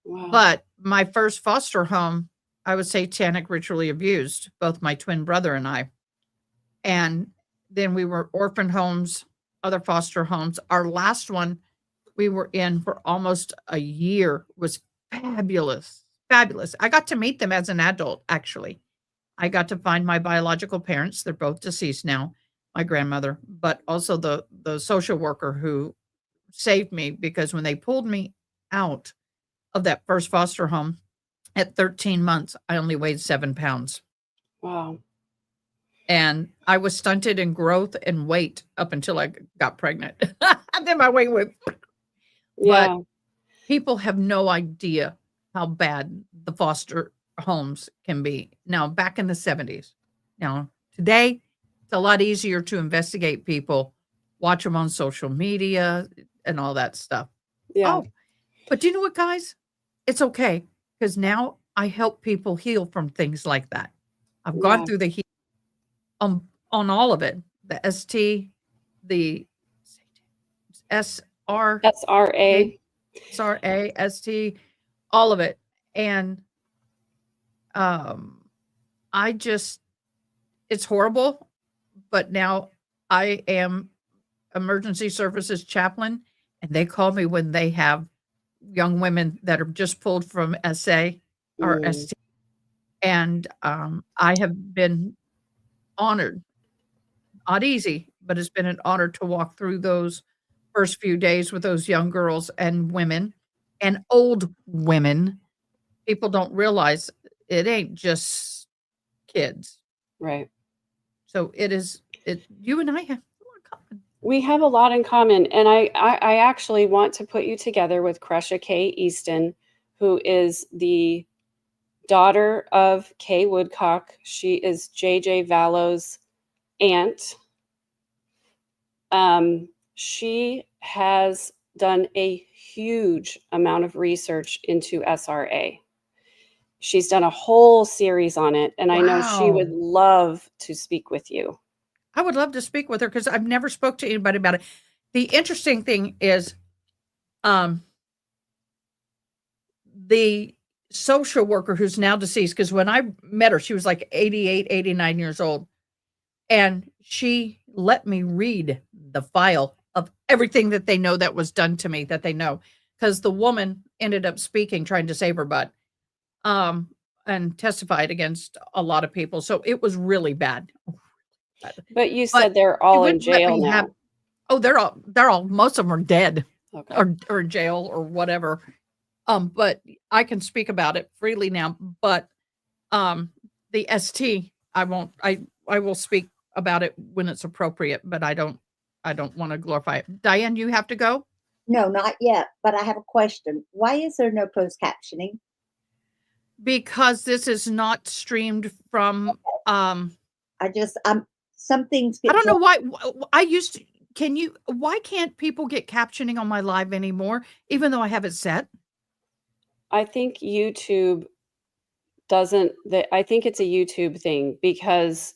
Wow. But my first foster home, I was satanic ritually abused, both my twin brother and I. And then we were orphan homes, other foster homes. Our last one we were in for almost a year was fabulous, fabulous. I got to meet them as an adult, actually. I got to find my biological parents. They're both deceased now, my grandmother, but also the social worker who saved me because when they pulled me out of that first foster home at 13 months, I only weighed 7 pounds. Wow. And I was stunted in growth and weight up until I got pregnant. And then my weight went. Yeah. But people have no idea how bad the foster homes can be. Now, back in the 70s. Now, today, it's a lot easier to investigate people, watch them on social media and all that stuff. Yeah. Oh, but do you know what, guys? It's okay because now I help people heal from things like that. I've gone Yeah. through the healing on all of it, the ST, the SR, SRA. SRA, ST, all of it. And I just, it's horrible, but now I am emergency services chaplain and they call me when they have young women that are just pulled from SA or Mm. ST. And I have been honored, not easy, but it's been an honor to walk through those first few days with those young girls and women and old women. People don't realize it ain't just kids. Right. So you and I have a lot in common. We have a lot in common. And I actually want to put you together with Cresha K. Easton, who is the daughter of Kay Woodcock. She is JJ Vallow's aunt. She has done a huge amount of research into SRA. She's done a whole series on it, and I know she would love to speak with you. I would love to speak with her because I've never spoke to anybody about it. The interesting thing is, the social worker who's now deceased, because when I met her, she was like 88, 89 years old. And she let me read the file of everything that they know that was done to me that they know. Because the woman ended up speaking, trying to save her butt, and testified against a lot of people. So it was really bad. But you said they're all in jail now. They're all, most of them are dead. Okay. Or in jail or whatever. But I can speak about it freely now. But the ST, I will speak about it when it's appropriate, but I don't I don't want to glorify it. Diane, you have to go No, not yet, but I have a question. Why is there no closed captioning? because this is not streamed from, Some things I get don't know dropped. why why can't people get captioning on my live anymore, even though I have it set? I think YouTube doesn't, I think it's a YouTube thing, because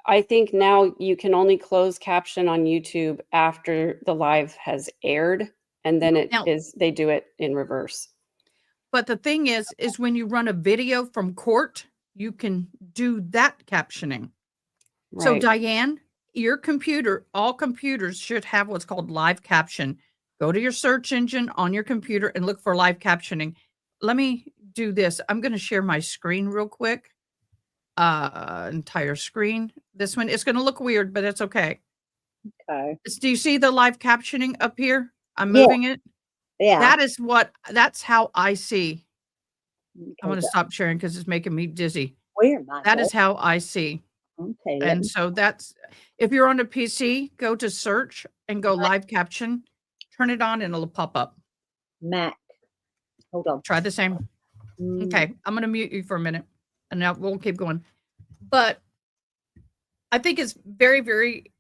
I think now you can only close caption on YouTube after the live has aired, and then Now, they do it in reverse. but the thing is when you run a video from court, you can do that captioning. So Right. Diane, your computer, all computers should have what's called live caption. Go to your search engine on your computer and look for live captioning. Let me do this. I'm going to share my screen real quick. Entire screen. This one, it's going to look weird, but it's okay. Okay. Do you see the live captioning up here? I'm Yeah. moving it. Yeah. That's how I see. I'm Okay, going to stop sharing because it's making me dizzy. where am I That going? is how I see. Okay. And so that's, if you're on a PC, go to search and go live caption, turn it on and it'll pop up. Mac. Hold on. Try the same. Okay. I'm going to mute you for a minute and now we'll keep going. But I think it's very, very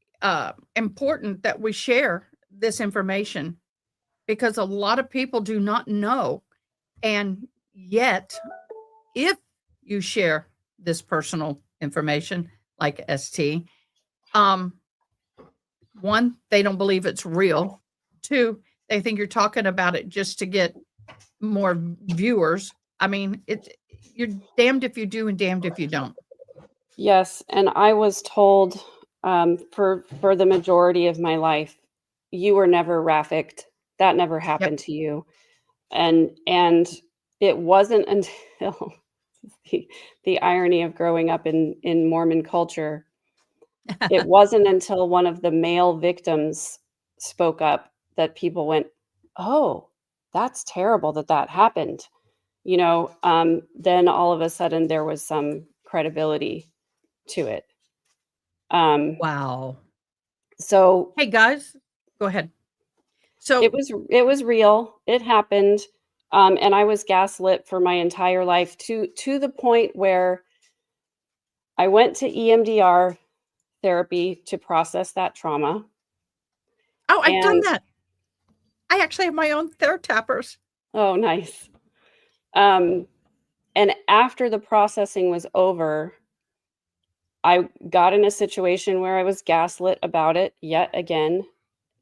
important that we share this information because a lot of people do not know. And yet, if you share this personal information like ST, one, they don't believe it's real. Two, they think you're talking about it just to get more viewers. I mean, you're damned if you do and damned if you don't. Yes, and I was told for the majority of my life, you were never trafficked. That never happened to you, and it wasn't until the irony of growing up in Mormon culture. It wasn't until one of the male victims spoke up that people went, "Oh, that's terrible that happened." You know, then all of a sudden there was some credibility to it. Wow. So Hey guys, go ahead. So it was real. It happened. And I was gaslit for my entire life to the point where I went to EMDR therapy to process that trauma. Oh, I've done And that. I actually have my own TheraTappers. oh, nice. And after the processing was over, I got in a situation where I was gaslit about it yet again.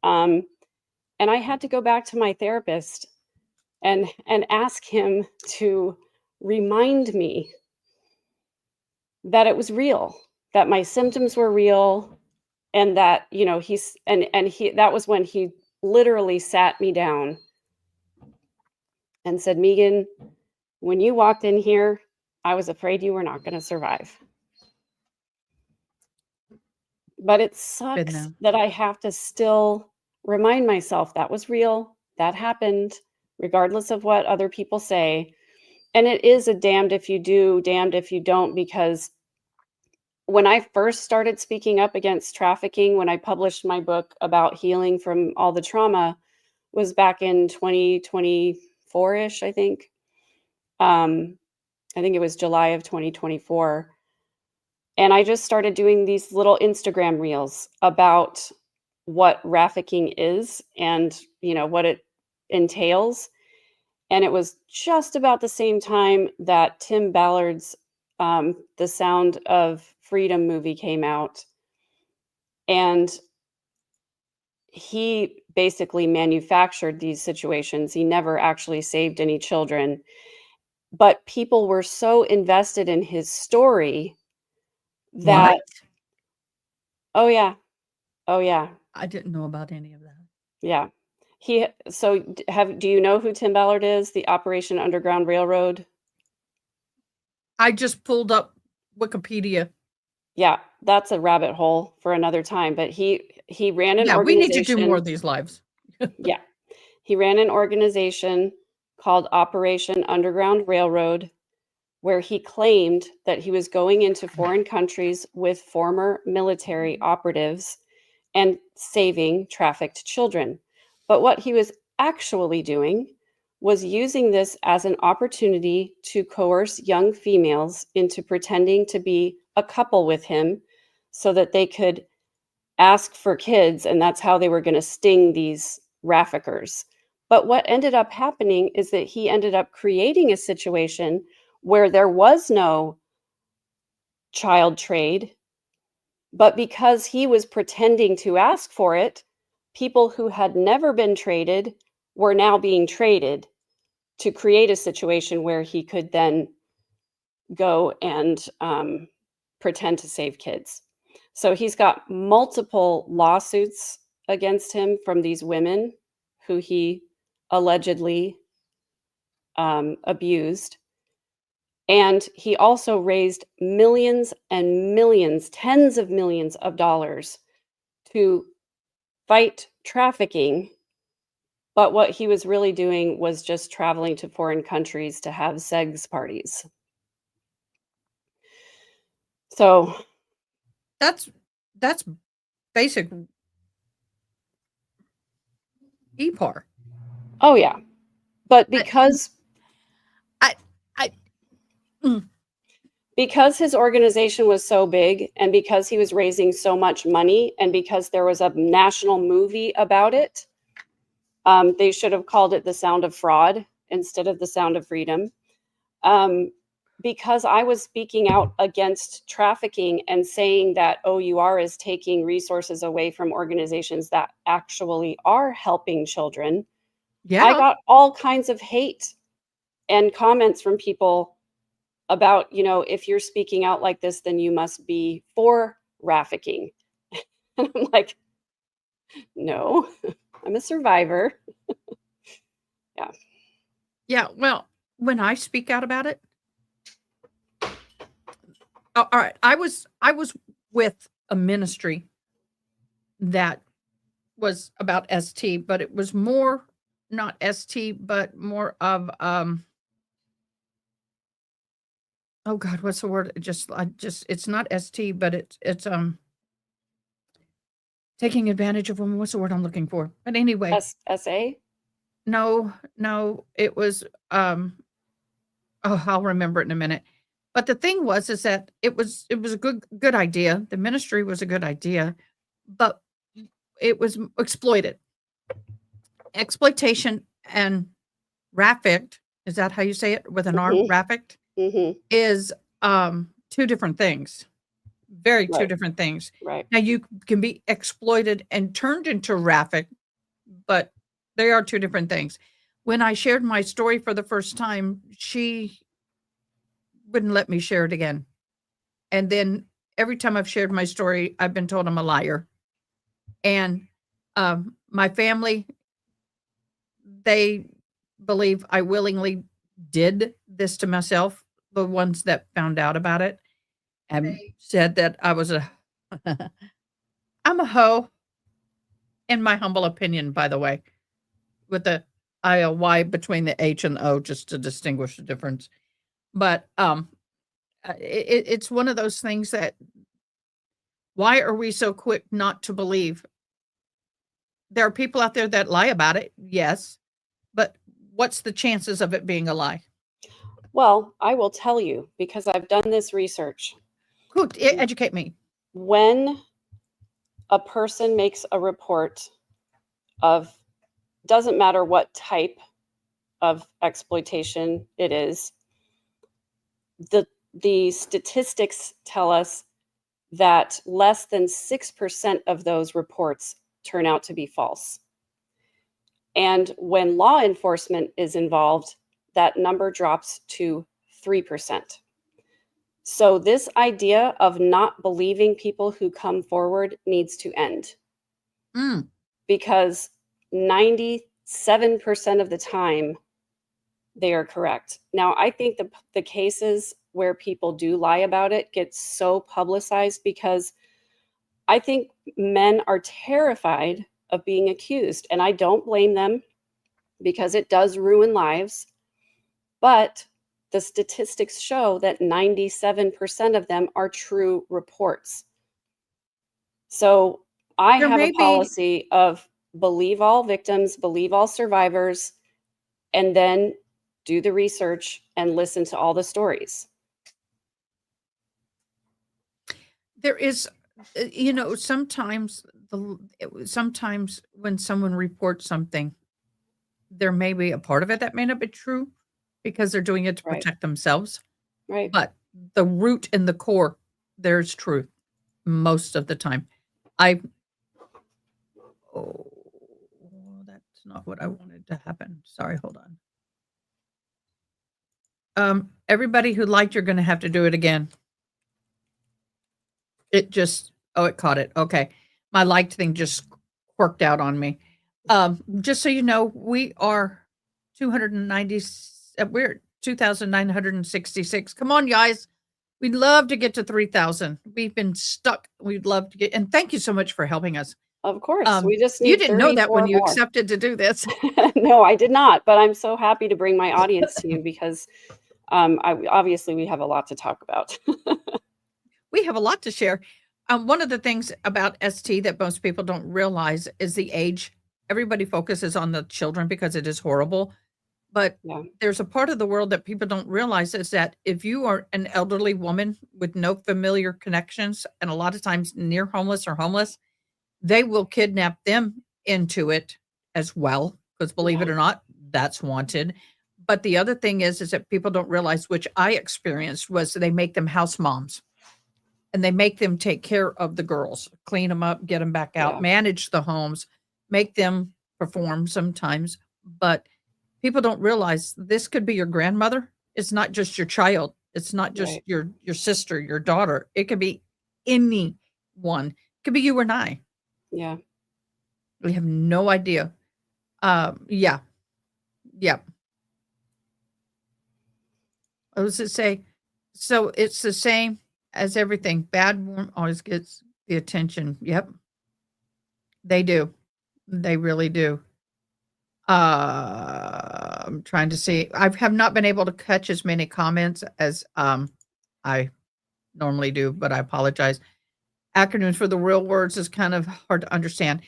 And I had to go back to my therapist and ask him to remind me that it was real, that my symptoms were real, and that, you know, he that was when he literally sat me down and said, "Megan, when you walked in here, I was afraid you were not going to survive." But it sucks that I have to still remind myself that was real, that happened, regardless of what other people say. And it is a damned if you do, damned if you don't, because when I first started speaking up against trafficking, when I published my book about healing from all the trauma, was back in 2024-ish, I think. I think it was July of 2024. And I just started doing these little Instagram reels about what trafficking is and, you know, what it entails. And it was just about the same time that Tim Ballard's The Sound of Freedom movie came out. And he basically manufactured these situations. He never actually saved any children. But people were so invested in his story that, What? oh yeah, oh yeah, I didn't know about any of that. yeah. Do you know who Tim Ballard is? The Operation Underground Railroad? I just pulled up Wikipedia. Yeah, that's a rabbit hole for another time. But he ran an Yeah, we need to organization. do more of these lives. Yeah, he ran an organization called Operation Underground Railroad, where he claimed that he was going into foreign countries with former military operatives and saving trafficked children. But what he was actually doing was using this as an opportunity to coerce young females into pretending to be a couple with him so that they could ask for kids, and that's how they were going to sting these traffickers. But what ended up happening is that he ended up creating a situation where there was no child trade, but because he was pretending to ask for it, people who had never been traded were now being traded to create a situation where he could then go and pretend to save kids. So he's got multiple lawsuits against him from these women who he allegedly abused. And he also raised millions and millions, tens of millions of dollars to fight trafficking. But what he was really doing was just traveling to foreign countries to have sex parties. So That's basic EPAR. oh yeah. But because I mm, because his organization was so big and because he was raising so much money and because there was a national movie about it, they should have called it The Sound of Fraud instead of The Sound of Freedom. Because I was speaking out against trafficking and saying that OUR is taking resources away from organizations that actually are helping children, yeah. I got all kinds of hate and comments from people about, if you're speaking out like this, then you must be for trafficking. And I'm like, no, I'm a survivor. Yeah, well, when I speak out about it, all right, I was with a ministry that was about ST, but it was more not ST, but more of oh God, what's the word? It's not ST, but it's taking advantage of women. What's the word I'm looking for? But anyway, SA? no, it was oh, I'll remember it in a minute. But the thing was is that it was a good idea. The ministry was a good idea, but it was exploited. Exploitation and trafficked, is that how you say it with an R? Mhm. Trafficked Mm-hmm. is two different things. Very two Right. different things. Right. Now you can be exploited and turned into trafficked, but they are two different things. When I shared my story for the first time, she wouldn't let me share it again. And then every time I've shared my story, I've been told I'm a liar. And my family, they believe I willingly did this to myself, the ones that found out about it, and said that I was a I'm a hoe, in my humble opinion, by the way, with the Y between the H and the O just to distinguish the difference. But it's one of those things that why are we so quick not to believe? There are people out there that lie about it, yes, but what's the chances of it being a lie? Well, I will tell you because I've done this research. Who educate me? When a person makes a report of, doesn't matter what type of exploitation it is, the statistics tell us that less than 6% of those reports turn out to be false. And when law enforcement is involved, that number drops to 3%. So this idea of not believing people who come forward needs to end Mm, because 97% of the time they are correct. Now, I think the cases where people do lie about it get so publicized because I think men are terrified of being accused, and I don't blame them because it does ruin lives. But the statistics show that 97% of them are true reports. So I There have may a be policy of believe all victims, believe all survivors, and then do the research and listen to all the stories. there is, sometimes sometimes when someone reports something, there may be a part of it that may not be true because they're doing it to Right. protect themselves, Right. but the root and the core, there's truth most of the time. I Oh, that's not what I wanted to happen. Sorry, hold on. Everybody who liked, you're gonna have to do it again. It caught it. Okay. My liked thing just quirked out on me. Just so you know, we are 290, we're 2,966. Come on, guys. We'd love to get to 3,000. We've been stuck. We'd love to get, and thank you so much for helping us. Of course, we just You need didn't know that when 34 you more. accepted to do this. No, I did not, but I'm so happy to bring my audience to you because obviously we have a lot to talk about. We have a lot to share. One of the things about ST that most people don't realize is the age. Everybody focuses on the children because it is horrible. But Yeah. there's a part of the world that people don't realize is that if you are an elderly woman with no familiar connections, and a lot of times near homeless or homeless, they will kidnap them into it as well. Because believe it Yeah. or not, that's wanted. But the other thing is that people don't realize, which I experienced, was they make them house moms. And they make them take care of the girls, clean them up, get them back out, Yeah. manage the homes, make them perform sometimes. But people don't realize this could be your grandmother. It's not just your child. It's not just Right. your sister, your daughter. It could be anyone. It could be you and I. Yeah. We have no idea. Yeah. Yeah. I was to say, so it's the same as everything. Bad one always gets the attention. Yep. They do. They really do. I'm trying to see. I have not been able to catch as many comments as I normally do, but I apologize. Acronyms for the real words is kind of hard to understand.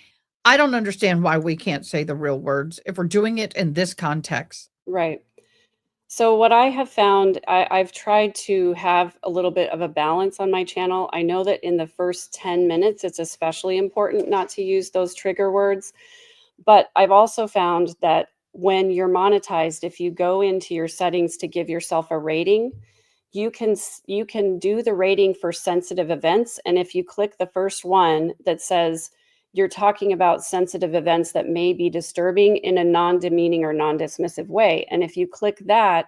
I don't understand why we can't say the real words if we're doing it in this context. Right. So what I have found, I've tried to have a little bit of a balance on my channel. I know that in the first 10 minutes, it's especially important not to use those trigger words. But I've also found that when you're monetized, if you go into your settings to give yourself a rating, you can do the rating for sensitive events. And if you click the first one that says you're talking about sensitive events that may be disturbing in a non-demeaning or non-dismissive way, and if you click that,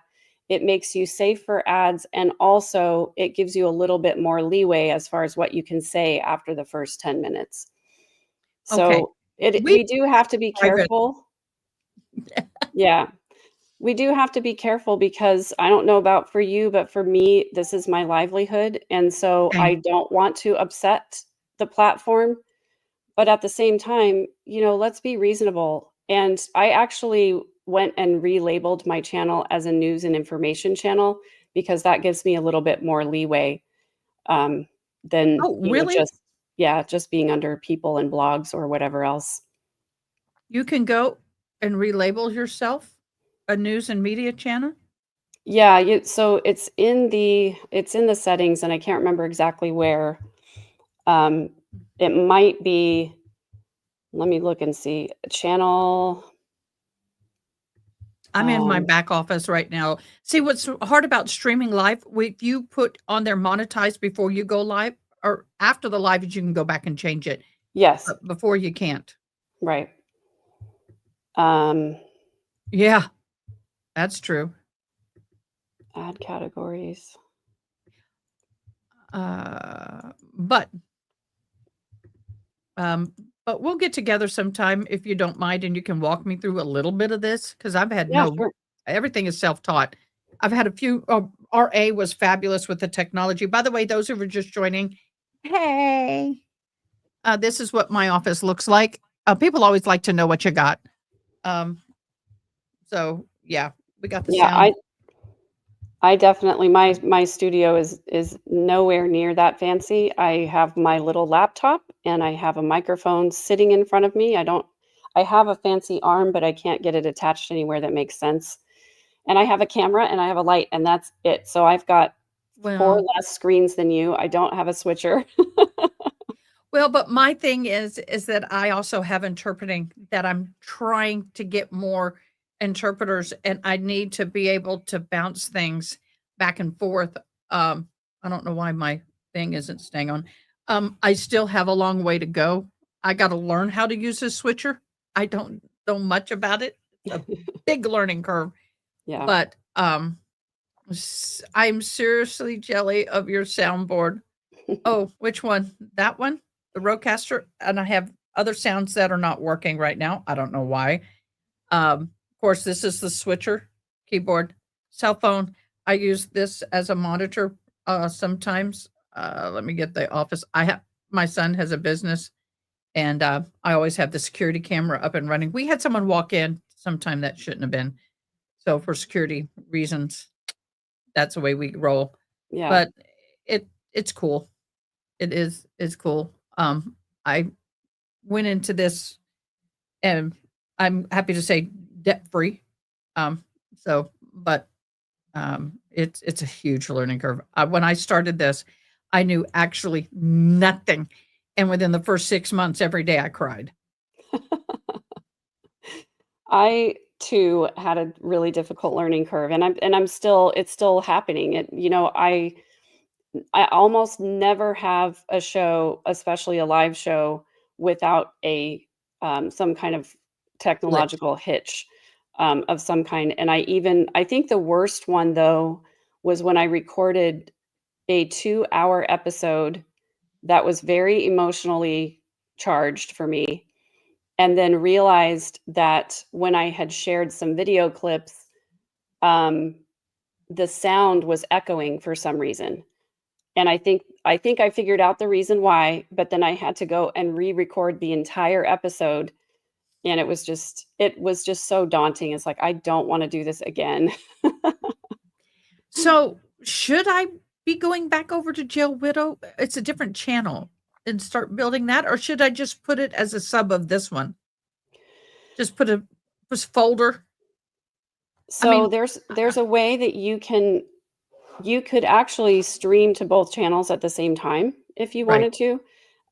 it makes you safe for ads, and also it gives you a little bit more leeway as far as what you can say after the first 10 minutes. Okay. So We we do have to be private. careful. Yeah. We do have to be careful because I don't know about for you, but for me, this is my livelihood. And so I Same. don't want to upset the platform. But at the same time, let's be reasonable. And I actually went and relabeled my channel as a news and information channel because that gives me a little bit more leeway than, Oh, really? just being under people and blogs or whatever else. You can go and relabel yourself a news and media channel? Yeah, so it's in the settings, and I can't remember exactly where. Um, it might be. Let me look and see. Channel. I'm in my Um, back office right now. See, what's hard about streaming live, if you put on there monetized before you go live or after the live, you can go back and change it, yes, but before you can't. right. Um, Yeah, that's true. add categories. But but we'll get together sometime if you don't mind, and you can walk me through a little bit of this because I've had Yeah, sure. everything is self-taught. I've had a few. RA was fabulous with the technology. By the way, those who were just joining, hey, this is what my office looks like. People always like to know what you got. So yeah, we got the Yeah, sound. I definitely my studio is nowhere near that fancy. I have my little laptop and I have a microphone sitting in front of me. I have a fancy arm, but I can't get it attached anywhere that makes sense. And I have a camera and I have a light, and that's it. So I've got 4 Well, less screens than you. I don't have a switcher. well, but my thing is that I also have interpreting that I'm trying to get more interpreters, and I need to be able to bounce things back and forth. I don't know why my thing isn't staying on. I still have a long way to go. I got to learn how to use a switcher. I don't know much about it. It's a big learning curve, Yeah. but I'm seriously jelly of your soundboard. Oh, which one? That one? The Rodecaster? And I have other sounds that are not working right now. I don't know why. Of course, this is the switcher keyboard. Cell phone. I use this as a monitor sometimes. Let me get the office. My son has a business, and I always have the security camera up and running. We had someone walk in sometime that shouldn't have been. So for security reasons, that's the way we roll. Yeah. But it's cool. It's cool. I went into this, and I'm happy to say debt free. So, but it's a huge learning curve. When I started this, I knew actually nothing, and within the first 6 months, every day I cried. I too had a really difficult learning curve, and it's still happening. I almost never have a show, especially a live show, without some kind of technological hitch of some kind. And I think the worst one though was when I recorded a 2-hour episode that was very emotionally charged for me, and then realized that when I had shared some video clips, the sound was echoing for some reason. And I think I figured out the reason why, but then I had to go and re-record the entire episode, and it was just so daunting. It's like, I don't want to do this again. So, should I be going back over to Jill Widow? It's a different channel, and start building that, or should I just put it as a sub of this one? Just put this folder. So mean, there's a way that you could actually stream to both channels at the same time if you Right. wanted to.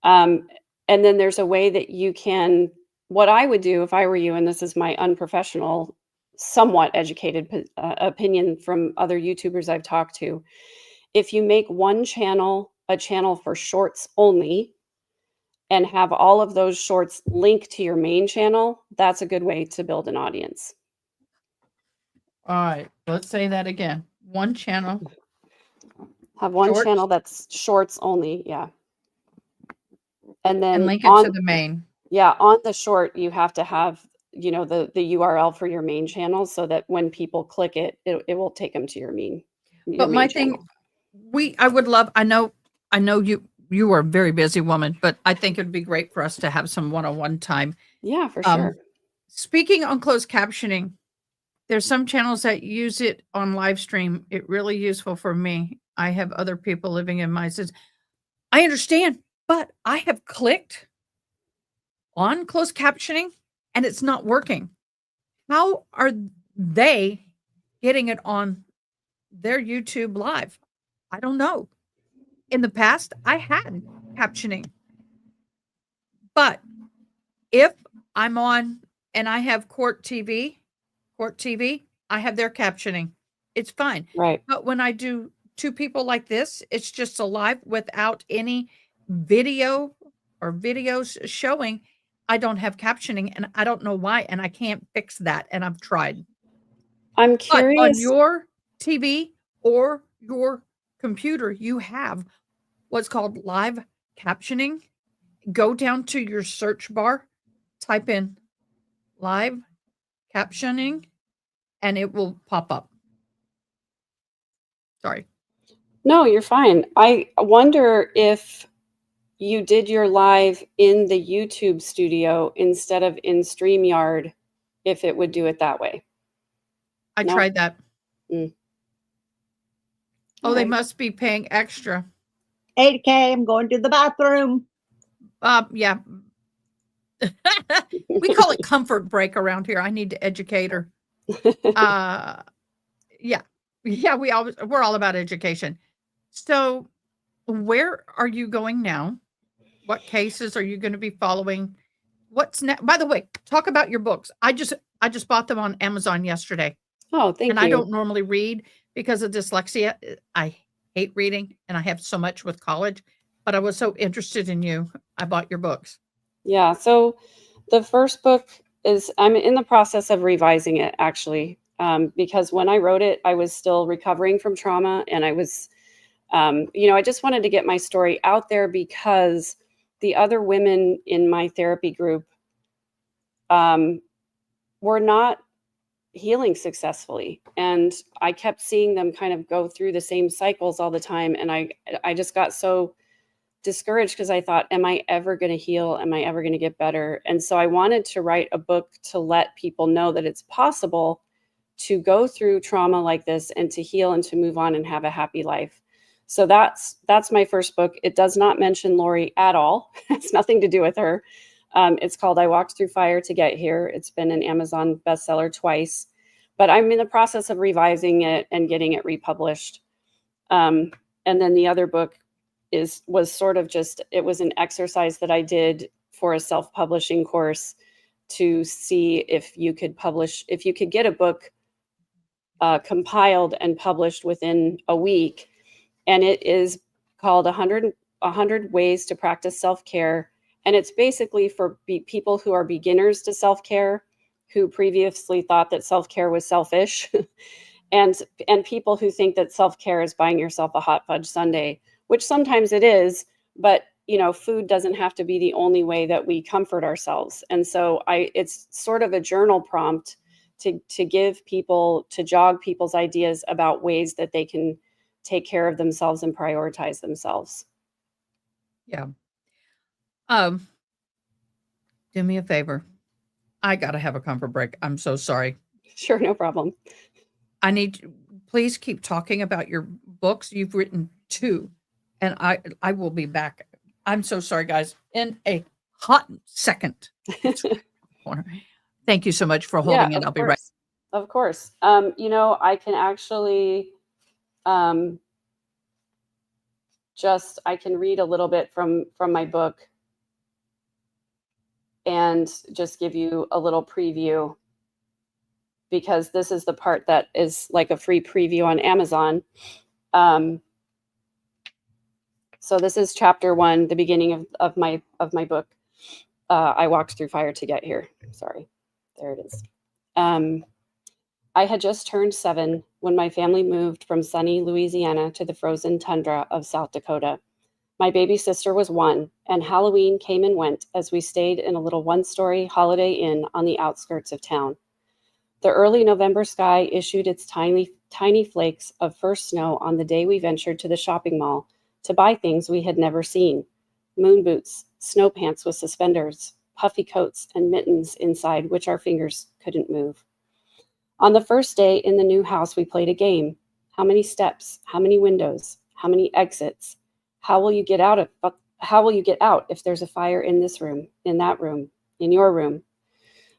And then there's a way that you can, what I would do if I were you, and this is my unprofessional, somewhat educated opinion from other YouTubers I've talked to. If you make one channel a channel for shorts only and have all of those shorts link to your main channel, that's a good way to build an audience. All right, let's say that again. One channel. Have one Shorts? channel that's shorts only, yeah. And then And link it to the main. on the short, you have to have, the URL for your main channel so that when people click it, it will take them to your main But my channel. thing, I would love, I know you are a very busy woman, but I think it'd be great for us to have some one-on-one time. Yeah, for sure. Speaking on closed captioning, there's some channels that use it on live stream. It really useful for me. I have other people living in my says, I understand, but I have clicked on closed captioning and it's not working. How are they getting it on their YouTube live? I don't know. In the past, I had captioning. But if I'm on and I have Court TV, I have their captioning. It's fine. Right. But when I do two people like this, it's just a live without any video or videos showing. I don't have captioning and I don't know why. And I can't fix that. And I've tried. I'm But on curious. your TV or your computer, you have what's called live captioning. Go down to your search bar, type in live captioning, and it will pop up. Sorry. No, you're fine. I wonder if you did your live in the YouTube studio instead of in StreamYard, if it would do it that way. I No? tried that. Mm. Oh, they Alright. must be paying extra. 80K, I'm going to the bathroom. Yeah. We call it comfort break around here. I need to educate her. Uh, yeah. Yeah, we're all about education. So, where are you going now? What cases are you going to be following? What's next? By the way, talk about your books. I just bought them on Amazon yesterday, Oh, and thank I you. don't normally read because of dyslexia. I hate reading, and I have so much with college, but I was so interested in you. I bought your books. Yeah. So the first book is, I'm in the process of revising it actually, because when I wrote it, I was still recovering from trauma, and I was, I just wanted to get my story out there because the other women in my therapy group um, were not healing successfully, and I kept seeing them kind of go through the same cycles all the time, and I just got so discouraged because I thought, am I ever going to heal? Am I ever going to get better? And so I wanted to write a book to let people know that it's possible to go through trauma like this and to heal and to move on and have a happy life. So that's my first book. It does not mention Lori at all. It's nothing to do with her. It's called I Walked Through Fire to Get Here. It's been an Amazon bestseller twice, but I'm in the process of revising it and getting it republished. And then the other book was sort of just, it was an exercise that I did for a self-publishing course to see if you could get a book compiled and published within a week. And it is called 100 Ways to Practice Self-Care. And it's basically for people who are beginners to self-care, who previously thought that self-care was selfish, and people who think that self-care is buying yourself a hot fudge sundae, which sometimes it is, but food doesn't have to be the only way that we comfort ourselves. And so it's sort of a journal prompt to give people, to jog people's ideas about ways that they can take care of themselves and prioritize themselves. Yeah. Do me a favor. I gotta have a comfort break. I'm so sorry. Sure, no problem. I need to please keep talking about your books. You've written 2, and I will be back. I'm so sorry, guys, in a hot second. Thank you so much for holding Yeah, it. of I'll be right. course. Of course. I can actually I can read a little bit from my book and just give you a little preview, because this is the part that is like a free preview on Amazon. So this is chapter 1, the beginning of my book. I walked through fire to get here. Sorry, there it is. I had just turned 7 when my family moved from sunny Louisiana to the frozen tundra of South Dakota. My baby sister was 1, and Halloween came and went as we stayed in a little 1-story Holiday Inn on the outskirts of town. The early November sky issued its tiny flakes of first snow on the day we ventured to the shopping mall to buy things we had never seen: moon boots, snow pants with suspenders, puffy coats, and mittens inside which our fingers couldn't move. On the first day in the new house, we played a game. How many steps? How many windows? How many exits? How will you get out if there's a fire in this room, in that room, in your room?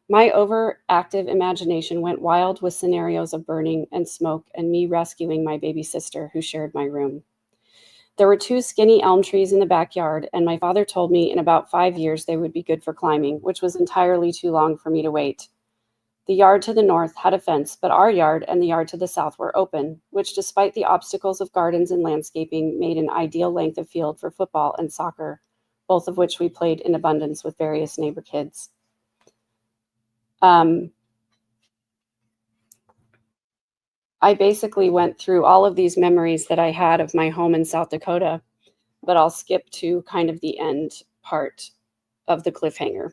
My overactive imagination went wild with scenarios of burning and smoke and me rescuing my baby sister who shared my room. There were 2 skinny elm trees in the backyard, and my father told me in about 5 years they would be good for climbing, which was entirely too long for me to wait. The yard to the north had a fence, but our yard and the yard to the south were open, which, despite the obstacles of gardens and landscaping, made an ideal length of field for football and soccer, both of which we played in abundance with various neighbor kids. I basically went through all of these memories that I had of my home in South Dakota, but I'll skip to kind of the end part of the cliffhanger.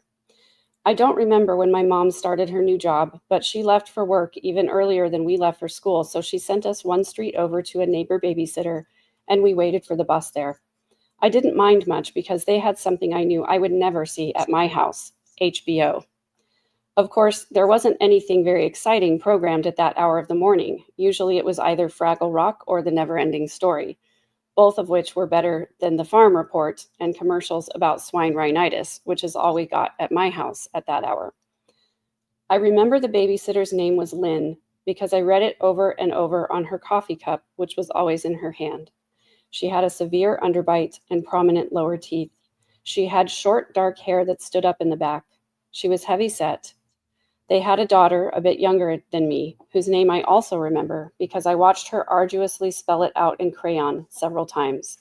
I don't remember when my mom started her new job, but she left for work even earlier than we left for school, so she sent us 1 street over to a neighbor babysitter, and we waited for the bus there. I didn't mind much because they had something I knew I would never see at my house: HBO. Of course, there wasn't anything very exciting programmed at that hour of the morning. Usually it was either Fraggle Rock or The Never-Ending Story. both of which were better than the farm report and commercials about swine rhinitis, which is all we got at my house at that hour. I remember the babysitter's name was Lynn because I read it over and over on her coffee cup, which was always in her hand. She had a severe underbite and prominent lower teeth. She had short, dark hair that stood up in the back. She was heavy set. They had a daughter a bit younger than me, whose name I also remember because I watched her arduously spell it out in crayon several times.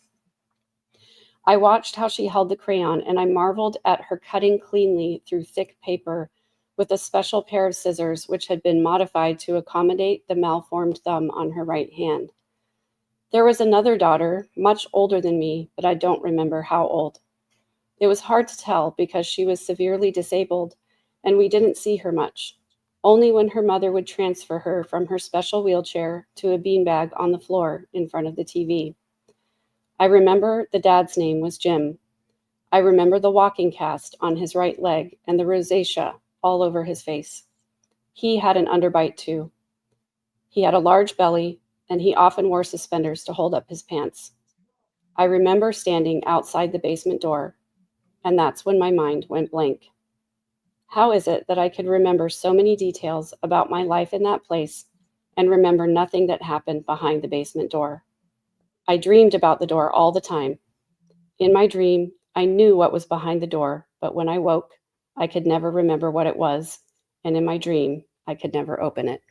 I watched how she held the crayon, and I marveled at her cutting cleanly through thick paper with a special pair of scissors which had been modified to accommodate the malformed thumb on her right hand. There was another daughter, much older than me, but I don't remember how old. It was hard to tell because she was severely disabled, and we didn't see her much, only when her mother would transfer her from her special wheelchair to a beanbag on the floor in front of the TV. I remember the dad's name was Jim. I remember the walking cast on his right leg and the rosacea all over his face. He had an underbite too. He had a large belly, and he often wore suspenders to hold up his pants. I remember standing outside the basement door, and that's when my mind went blank. How is it that I could remember so many details about my life in that place and remember nothing that happened behind the basement door? I dreamed about the door all the time. In my dream, I knew what was behind the door, but when I woke, I could never remember what it was, and in my dream, I could never open it.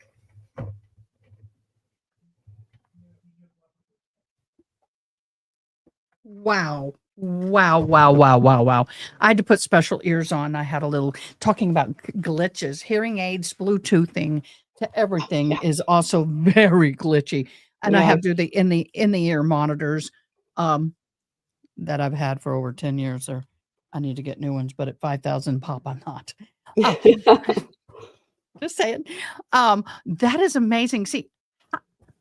Wow. Wow, wow, wow, wow, wow. I had to put special ears on. I had a little talking about glitches, hearing aids, Bluetoothing to everything Yeah. is also very glitchy. And I Yeah. have to the in the ear monitors that I've had for over 10 years. Or I need to get new ones, but at 5,000 pop, I'm not. Just saying. That is amazing. See,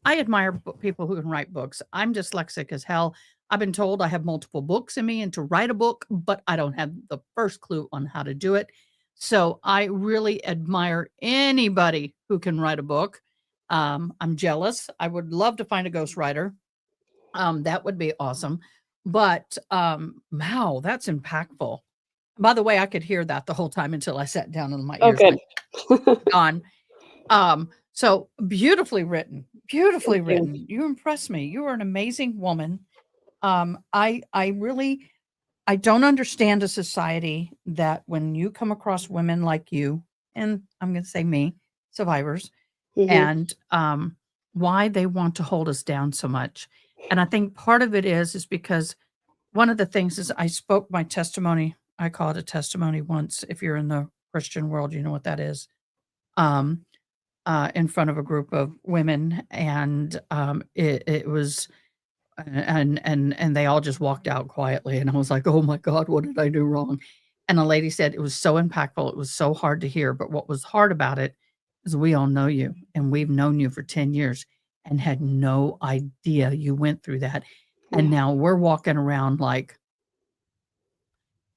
I admire people who can write books. I'm dyslexic as hell. I've been told I have multiple books in me and to write a book, but I don't have the first clue on how to do it. So I really admire anybody who can write a book. I'm jealous. I would love to find a ghostwriter. That would be awesome. But wow, that's impactful. By the way, I could hear that the whole time until I sat down and my Oh, ears good. went gone. So beautifully written, beautifully Thank you. written. You impress me. You are an amazing woman. I really, I don't understand a society that when you come across women like you, and I'm going to say me, survivors, Mhm. and why they want to hold us down so much. And I think part of it is because one of the things is I spoke my testimony. I call it a testimony once. If you're in the Christian world, you know what that is. Um, in front of a group of women, and it was, and they all just walked out quietly, and I was like, "Oh my God, what did I do wrong?" And a lady said, "It was so impactful. It was so hard to hear, but what was hard about it is we all know you, and we've known you for 10 years and had no idea you went through that, and Yeah. now we're walking around like."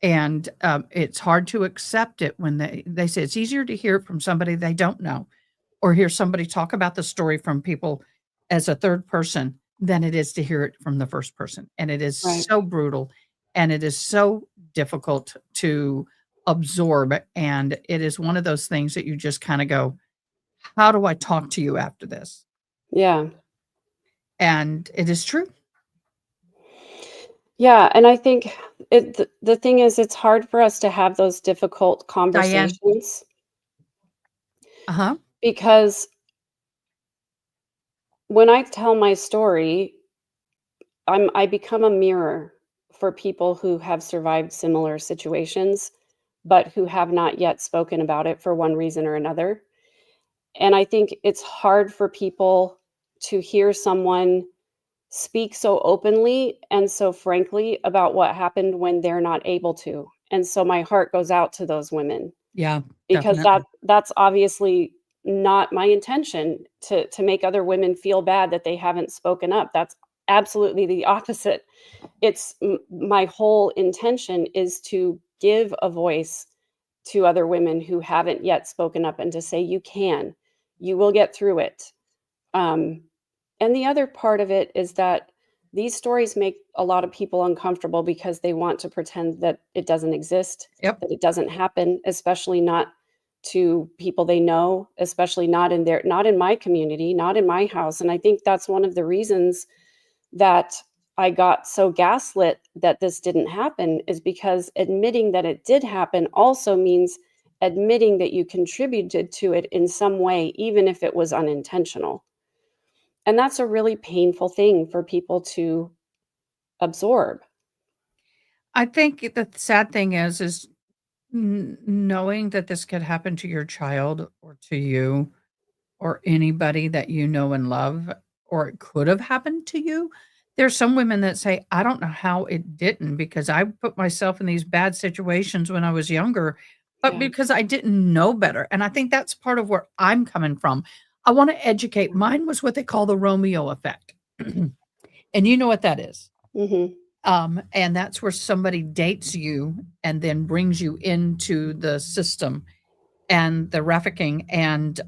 And it's hard to accept it when they say it's easier to hear it from somebody they don't know or hear somebody talk about the story from people as a third person than it is to hear it from the first person. And it is Right. so brutal and it is so difficult to absorb. And it is one of those things that you just kind of go, how do I talk to you after this? Yeah. And it is true. Yeah, and I think the thing is it's hard for us to have those difficult Diane. conversations Uh-huh. because when I tell my story, I become a mirror for people who have survived similar situations, but who have not yet spoken about it for one reason or another. And I think it's hard for people to hear someone speak so openly and so frankly about what happened when they're not able to. And so my heart goes out to those women Yeah, because definitely. that's obviously not my intention to make other women feel bad that they haven't spoken up. That's absolutely the opposite. It's my whole intention is to give a voice to other women who haven't yet spoken up and to say you will get through it. um, and the other part of it is that these stories make a lot of people uncomfortable because they want to pretend that it doesn't exist, Yep. that it doesn't happen, especially not to people they know, especially not in my community, not in my house. And I think that's one of the reasons that I got so gaslit that this didn't happen, is because admitting that it did happen also means admitting that you contributed to it in some way, even if it was unintentional. And that's a really painful thing for people to absorb. I think the sad thing is knowing that this could happen to your child or to you or anybody that you know and love, or it could have happened to you. There's some women that say, I don't know how it didn't because I put myself in these bad situations when I was younger, but Yeah. because I didn't know better. And I think that's part of where I'm coming from. I want to educate. Mine was what they call the Romeo effect. And you know what that is. Mhm. And that's where somebody dates you and then brings you into the system and the trafficking. And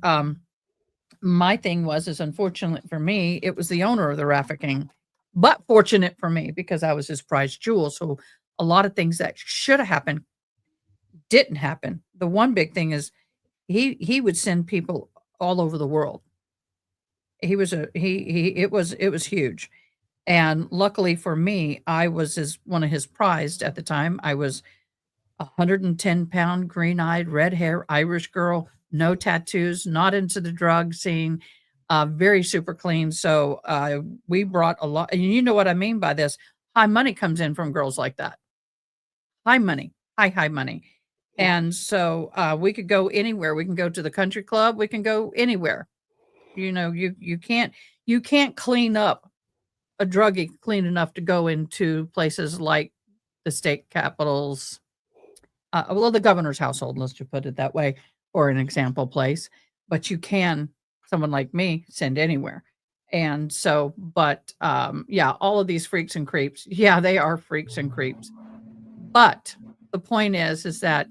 my thing is unfortunate for me, it was the owner of the trafficking, but fortunate for me because I was his prized jewel. So a lot of things that should have happened didn't happen. The one big thing is he would send people all over the world. He was a he it was huge. And luckily for me, I was his one of his prized at the time. I was 110-pound, green-eyed, red hair, Irish girl, no tattoos, not into the drug scene, very super clean. So we brought a lot, and you know what I mean by this. High money comes in from girls like that. High money, high money. Yeah. And so we could go anywhere. We can go to the country club. We can go anywhere. You know, you can't clean up a druggie clean enough to go into places like the state capitals, well, the governor's household, let's just put it that way, or an example place. But you can, someone like me, send anywhere. And so, but yeah, all of these freaks and creeps, yeah, they are freaks and creeps. But the point is that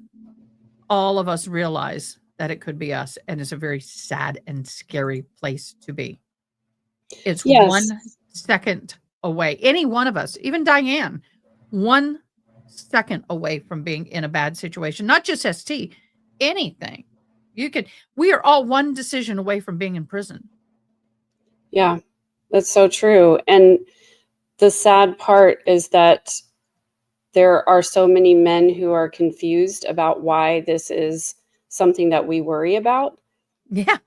all of us realize that it could be us, and it's a very sad and scary place to be. It's Yes. 1 second away. Any one of us, even Diane, 1 second away from being in a bad situation, not just ST, anything. We are all one decision away from being in prison. Yeah. That's so true. And the sad part is that there are so many men who are confused about why this is something that we worry about. Yeah.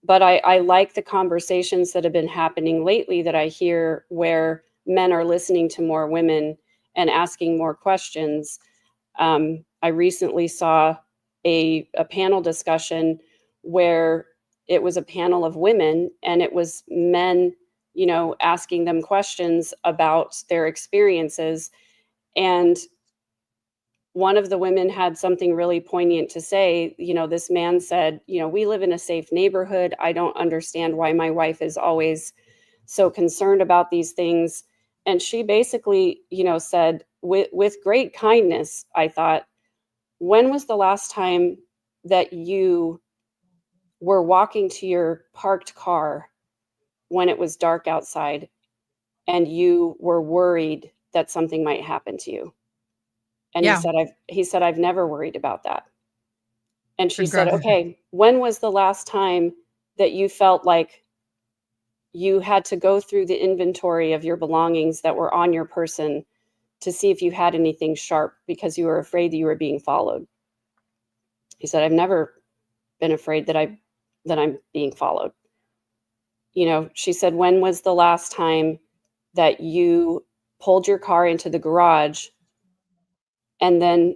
But I like the conversations that have been happening lately that I hear where men are listening to more women and asking more questions. I recently saw a panel discussion where it was a panel of women and it was men, asking them questions about their experiences. And one of the women had something really poignant to say. This man said, we live in a safe neighborhood. I don't understand why my wife is always so concerned about these things. And she basically, said with great kindness, I thought, when was the last time that you were walking to your parked car when it was dark outside and you were worried that something might happen to you? And Yeah. he said, I've never worried about that. And she said, Regret. okay, when was the last time that you felt like you had to go through the inventory of your belongings that were on your person to see if you had anything sharp because you were afraid that you were being followed? He said, I've never been afraid that I'm being followed. She said, when was the last time that you pulled your car into the garage and then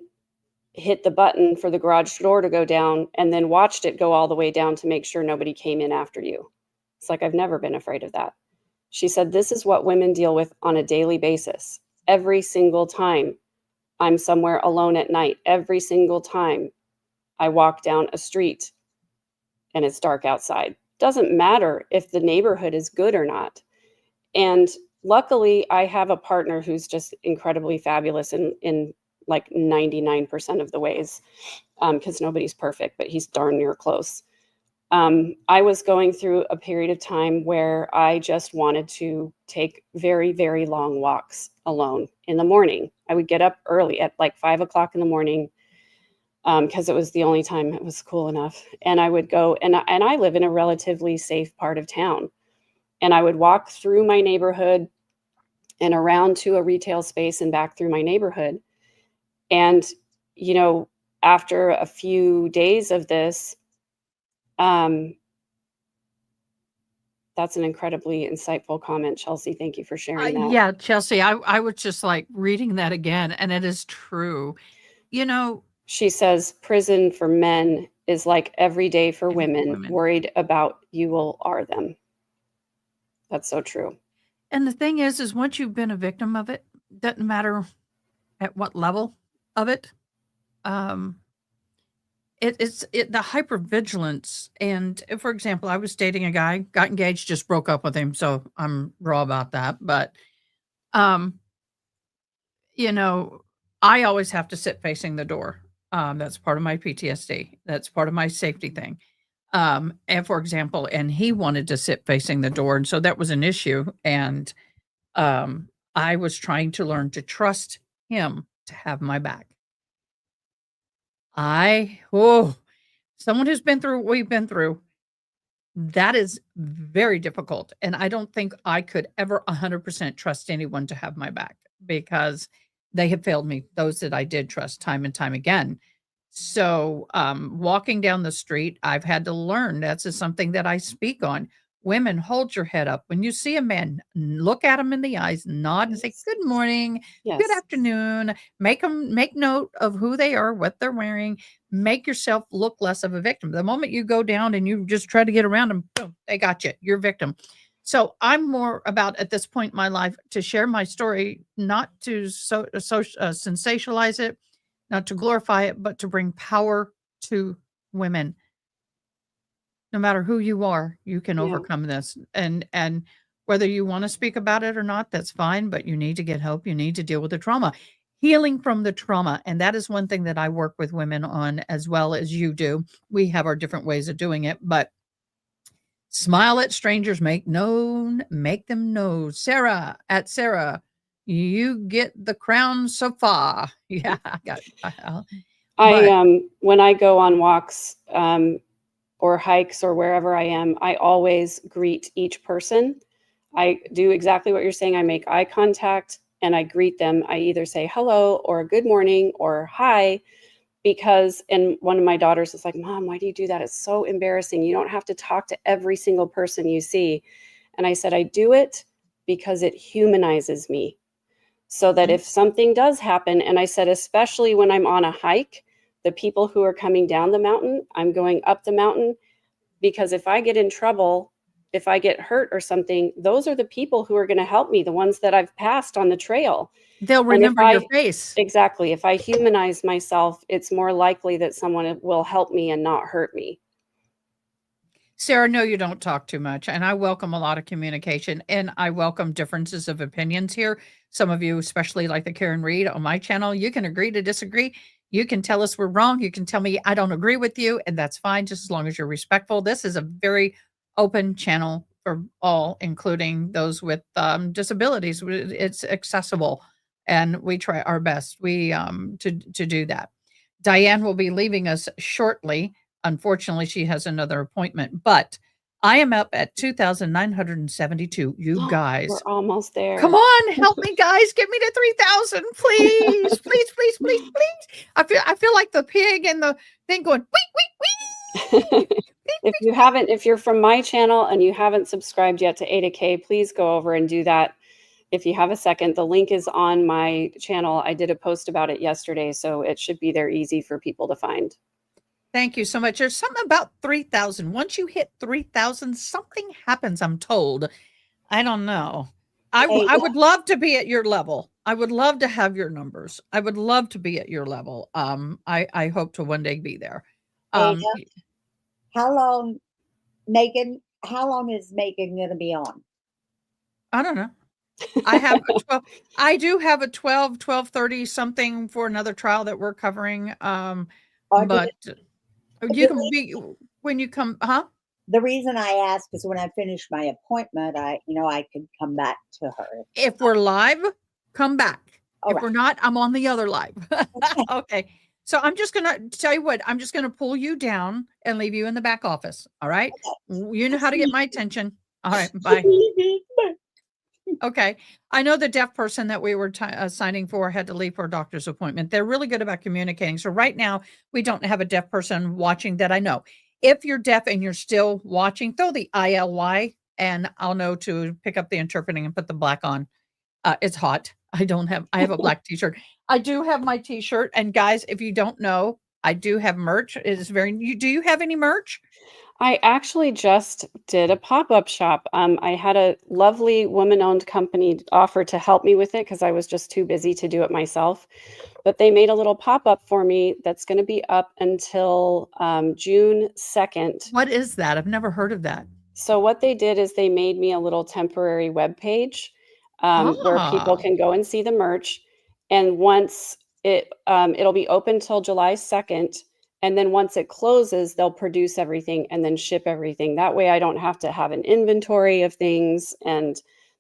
hit the button for the garage door to go down and then watched it go all the way down to make sure nobody came in after you? It's like, I've never been afraid of that. She said, this is what women deal with on a daily basis. Every single time I'm somewhere alone at night, every single time I walk down a street and it's dark outside. Doesn't matter if the neighborhood is good or not. And luckily, I have a partner who's just incredibly fabulous in like 99% of the ways, because nobody's perfect, but he's darn near close. I was going through a period of time where I just wanted to take very, very long walks alone in the morning. I would get up early at like 5 o'clock in the morning because it was the only time it was cool enough. And I would go, and I live in a relatively safe part of town. And I would walk through my neighborhood and around to a retail space and back through my neighborhood. And, you know, after a few days of this, that's an incredibly insightful comment, Chelsea. Thank you for sharing that. Yeah, Chelsea, I was just like reading that again, and it is true. You know, She says prison for men is like every day for And for women, women. worried about you will are them. That's so true. and the thing is once you've been a victim of it, doesn't matter at what level of it, um, it's the hypervigilance. And for example, I was dating a guy, got engaged, just broke up with him, so I'm raw about that. But um, you know, I always have to sit facing the door. That's part of my PTSD. That's part of my safety thing. And for example, and he wanted to sit facing the door, and so that was an issue. And I was trying to learn to trust him to have my back. Someone who's been through what we've been through, that is very difficult. And I don't think I could ever 100% trust anyone to have my back because they have failed me, those that I did trust time and time again. So, walking down the street, I've had to learn that's just something that I speak on. Women, hold your head up. When you see a man, look at him in the eyes, nod and say, Yes. good morning, Yes. good afternoon. Make note of who they are, what they're wearing. Make yourself look less of a victim. The moment you go down and you just try to get around them, boom, they got you. You're a victim. So I'm more about at this point in my life to share my story, not to sensationalize it, not to glorify it, but to bring power to women. No matter who you are, you can Yeah. overcome this. And whether you want to speak about it or not, that's fine, but you need to get help. You need to deal with the trauma. Healing from the trauma. And that is one thing that I work with women on as well as you do. We have our different ways of doing it, but smile at strangers, make them know. Sarah, you get the crown so far. Yeah, I got When I go on walks or hikes or wherever I am, I always greet each person. I do exactly what you're saying. I make eye contact and I greet them. I either say hello or good morning or hi, because, and one of my daughters is like, Mom, why do you do that? It's so embarrassing. You don't have to talk to every single person you see. And I said, I do it because it humanizes me. So that if something does happen, and I said, especially when I'm on a hike, the people who are coming down the mountain, I'm going up the mountain, because if I get in trouble, if I get hurt or something, those are the people who are going to help me, the ones that I've passed on the trail. They'll remember your face. Exactly. If I humanize myself, it's more likely that someone will help me and not hurt me. Sarah, no, you don't talk too much. And I welcome a lot of communication and I welcome differences of opinions here. Some of you, especially like the Karen Reed on my channel, you can agree to disagree. You can tell us we're wrong. You can tell me I don't agree with you, and that's fine, just as long as you're respectful. This is a very open channel for all, including those with disabilities. It's accessible, and we try our best to do that. Diane will be leaving us shortly. Unfortunately, she has another appointment, but I am up at 2,972. You guys, We're almost there. come on, help me, guys. Get me to 3,000, please, please, please, please, please. I feel like the pig and the thing going, wee, wee, wee. If you're from my channel and you haven't subscribed yet to Ada K, please go over and do that. If you have a second, the link is on my channel. I did a post about it yesterday, so it should be there easy for people to find. Thank you so much. There's something about 3,000. Once you hit 3,000, something happens, I'm told. I don't know. I would love to be at your level. I would love to have your numbers. I would love to be at your level. I hope to one day be there. How long is Megan going to be on? I don't know. I do have a 12:30 something for another trial that we're covering. But you can be when you come, huh? The reason I ask is when I finish my appointment, I could come back to her. If we're live, come back. All If right. we're not, I'm on the other live. Okay. So I'm just gonna tell you what, I'm just gonna pull you down and leave you in the back office. All right. You know how to get my attention. All right. Bye. Okay. I know the deaf person that we were signing for had to leave for a doctor's appointment. They're really good about communicating. So right now, we don't have a deaf person watching that I know. If you're deaf and you're still watching, throw the ILY and I'll know to pick up the interpreting and put the black on. It's hot. I have a black t-shirt. I do have my t-shirt. And guys, if you don't know, I do have merch. It is do you have any merch? I actually just did a pop-up shop. I had a lovely woman-owned company offer to help me with it because I was just too busy to do it myself. But they made a little pop-up for me that's going to be up until June 2nd. What is that? I've never heard of that. So what they did is they made me a little temporary web page where people Ah. can go and see the merch. And once it'll be open till July 2nd. And then once it closes, they'll produce everything and then ship everything. That way I don't have to have an inventory of things and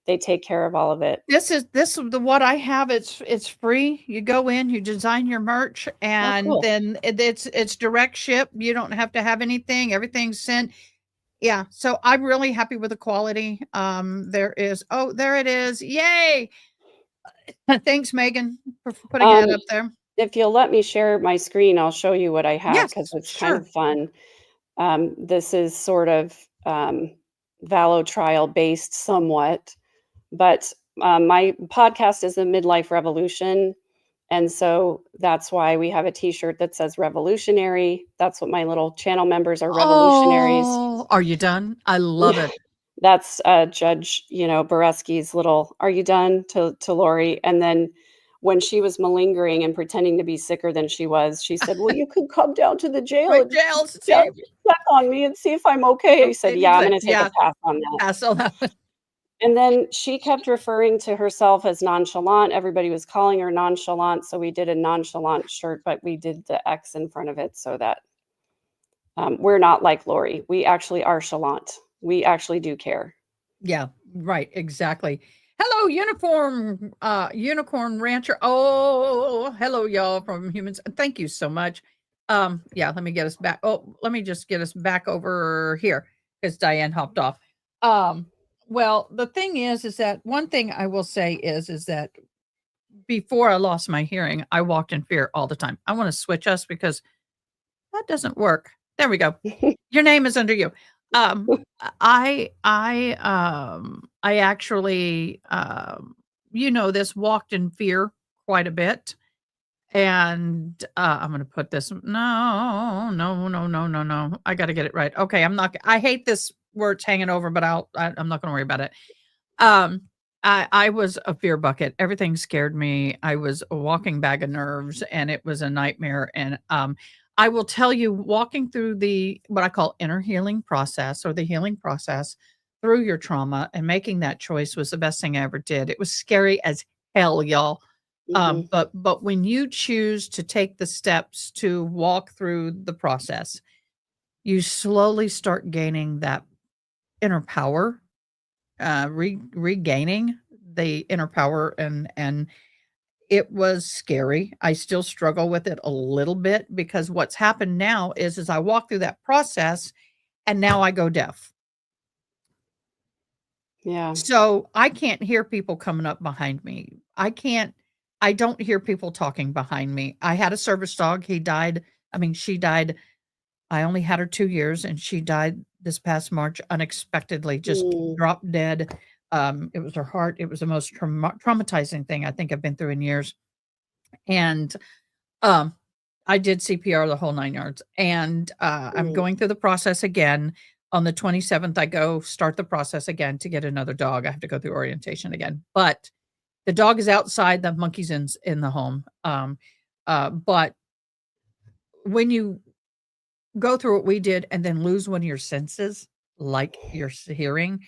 they take care of all of it. This is what I have. It's free. You go in, you design your merch, and cool. then it's direct ship. You don't have to have anything. Everything's sent. Yeah. So I'm really happy with the quality. There it is. Yay. Thanks, Megan, for putting that up there. If you'll let me share my screen, I'll show you what I have Yes, because it's sure. kind of fun. This is sort of Valo trial based somewhat, but my podcast is the Midlife Revolution. And so that's why we have a t-shirt that says revolutionary. That's what my little channel members are, revolutionaries. Oh, are you done? I love it. That's Judge, Boreski's little, are you done to Lori? And then when she was malingering and pretending to be sicker than she was, she said, well, you could come down to the jail Right, and jail, check on me and see if I'm okay. He said, Okay, yeah, I'm good. going to take Yeah. a pass on that. Pass on that one. And then she kept referring to herself as nonchalant. Everybody was calling her nonchalant. So we did a nonchalant shirt, but we did the X in front of it so that we're not like Lori. We actually are chalant. We actually do care. Yeah, right. Exactly. Hello, unicorn rancher. Oh, hello, y'all from Humans. Thank you so much. Yeah, let me get us back. Oh, let me just get us back over here because Diane hopped off. Well, the thing is that one thing I will say is that before I lost my hearing, I walked in fear all the time. I want to switch us because that doesn't work. There we go. Your name is under you. I actually, this walked in fear quite a bit. And, I'm gonna put this no. I gotta get it right. Okay, I hate this where it's hanging over, but I'm not gonna worry about it. I was a fear bucket. Everything scared me. I was a walking bag of nerves, and it was a nightmare, and, I will tell you, walking through what I call inner healing process or the healing process through your trauma and making that choice was the best thing I ever did. It was scary as hell, y'all. Mhm. But when you choose to take the steps to walk through the process, you slowly start gaining that inner power, regaining the inner power, and it was scary. I still struggle with it a little bit because what's happened now is I walk through that process and now I go deaf. Yeah. So I can't hear people coming up behind me. I don't hear people talking behind me. I had a service dog. She died. I only had her 2 years and she died this past March unexpectedly, just dropped dead. It was her heart. It was the most traumatizing thing I think I've been through in years. And, I did CPR the whole 9 yards, and, I'm going through the process again. On the 27th, I go start the process again to get another dog. I have to go through orientation again, but the dog is outside, the monkey's in the home. But when you go through what we did and then lose one of your senses, like your hearing,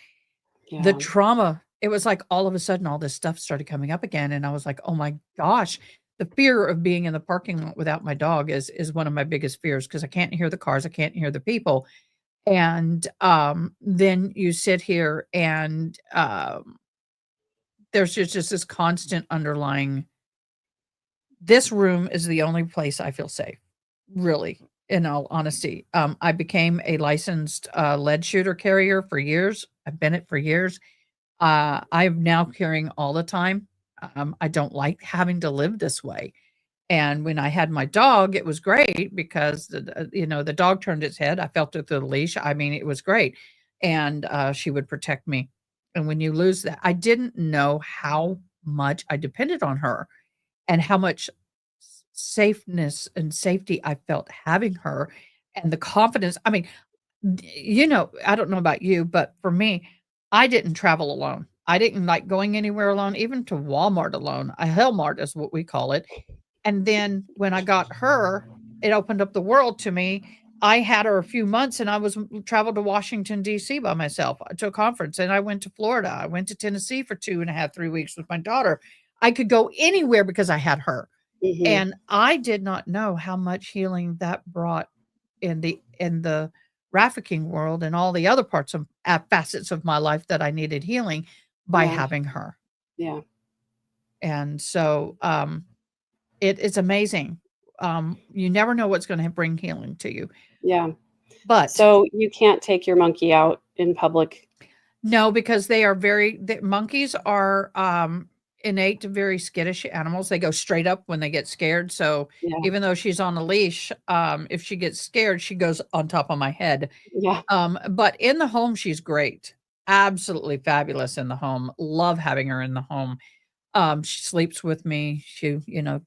the Yeah. trauma, it was like all of a sudden all this stuff started coming up again, and I was like, "Oh my gosh." The fear of being in the parking lot without my dog is one of my biggest fears because I can't hear the cars, I can't hear the people, And then you sit here and there's just this constant underlying, this room is the only place I feel safe, really, in all honesty. I became a licensed lead shooter carrier for years. I've been it for years. I'm now carrying all the time. I don't like having to live this way. And when I had my dog, it was great because the dog turned its head. I felt it through the leash. I mean, it was great, and she would protect me. And when you lose that, I didn't know how much I depended on her, and how much safeness and safety I felt having her, and the confidence. I mean, I don't know about you, but for me, I didn't travel alone. I didn't like going anywhere alone, even to Walmart alone. A Hellmart is what we call it. And then when I got her, it opened up the world to me. I had her a few months and I was traveled to Washington, DC by myself to a conference. And I went to Florida. I went to Tennessee for 2.5, 3 weeks with my daughter. I could go anywhere because I had her. Mhm. And I did not know how much healing that brought in the trafficking world and all the other parts of facets of my life that I needed healing by Yeah. having her. Yeah. And so it is amazing. You never know what's going to bring healing to you. Yeah. But So you can't take your monkey out in public. no, because the monkeys are innate to very skittish animals. They go straight up when they get scared. So Yeah. even though she's on a leash, if she gets scared, she goes on top of my head. Yeah. But in the home, she's great. Absolutely fabulous in the home. Love having her in the home. She sleeps with me. She,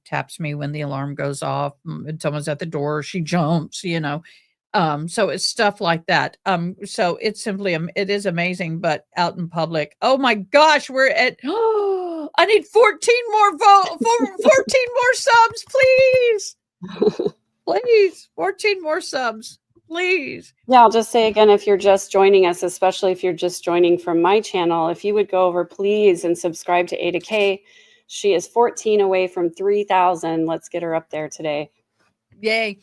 taps me when the alarm goes off and someone's at the door. She jumps. So it's stuff like that. So it's simply, it is amazing, but out in public, oh my gosh, we're at, I need 14 more 14 more subs, please. Please. 14 more subs, please. Yeah, I'll just say again, if you're just joining us, especially if you're just joining from my channel, if you would go over, please, and subscribe to Ada K. She is 14 away from 3,000. Let's get her up there today. Yay.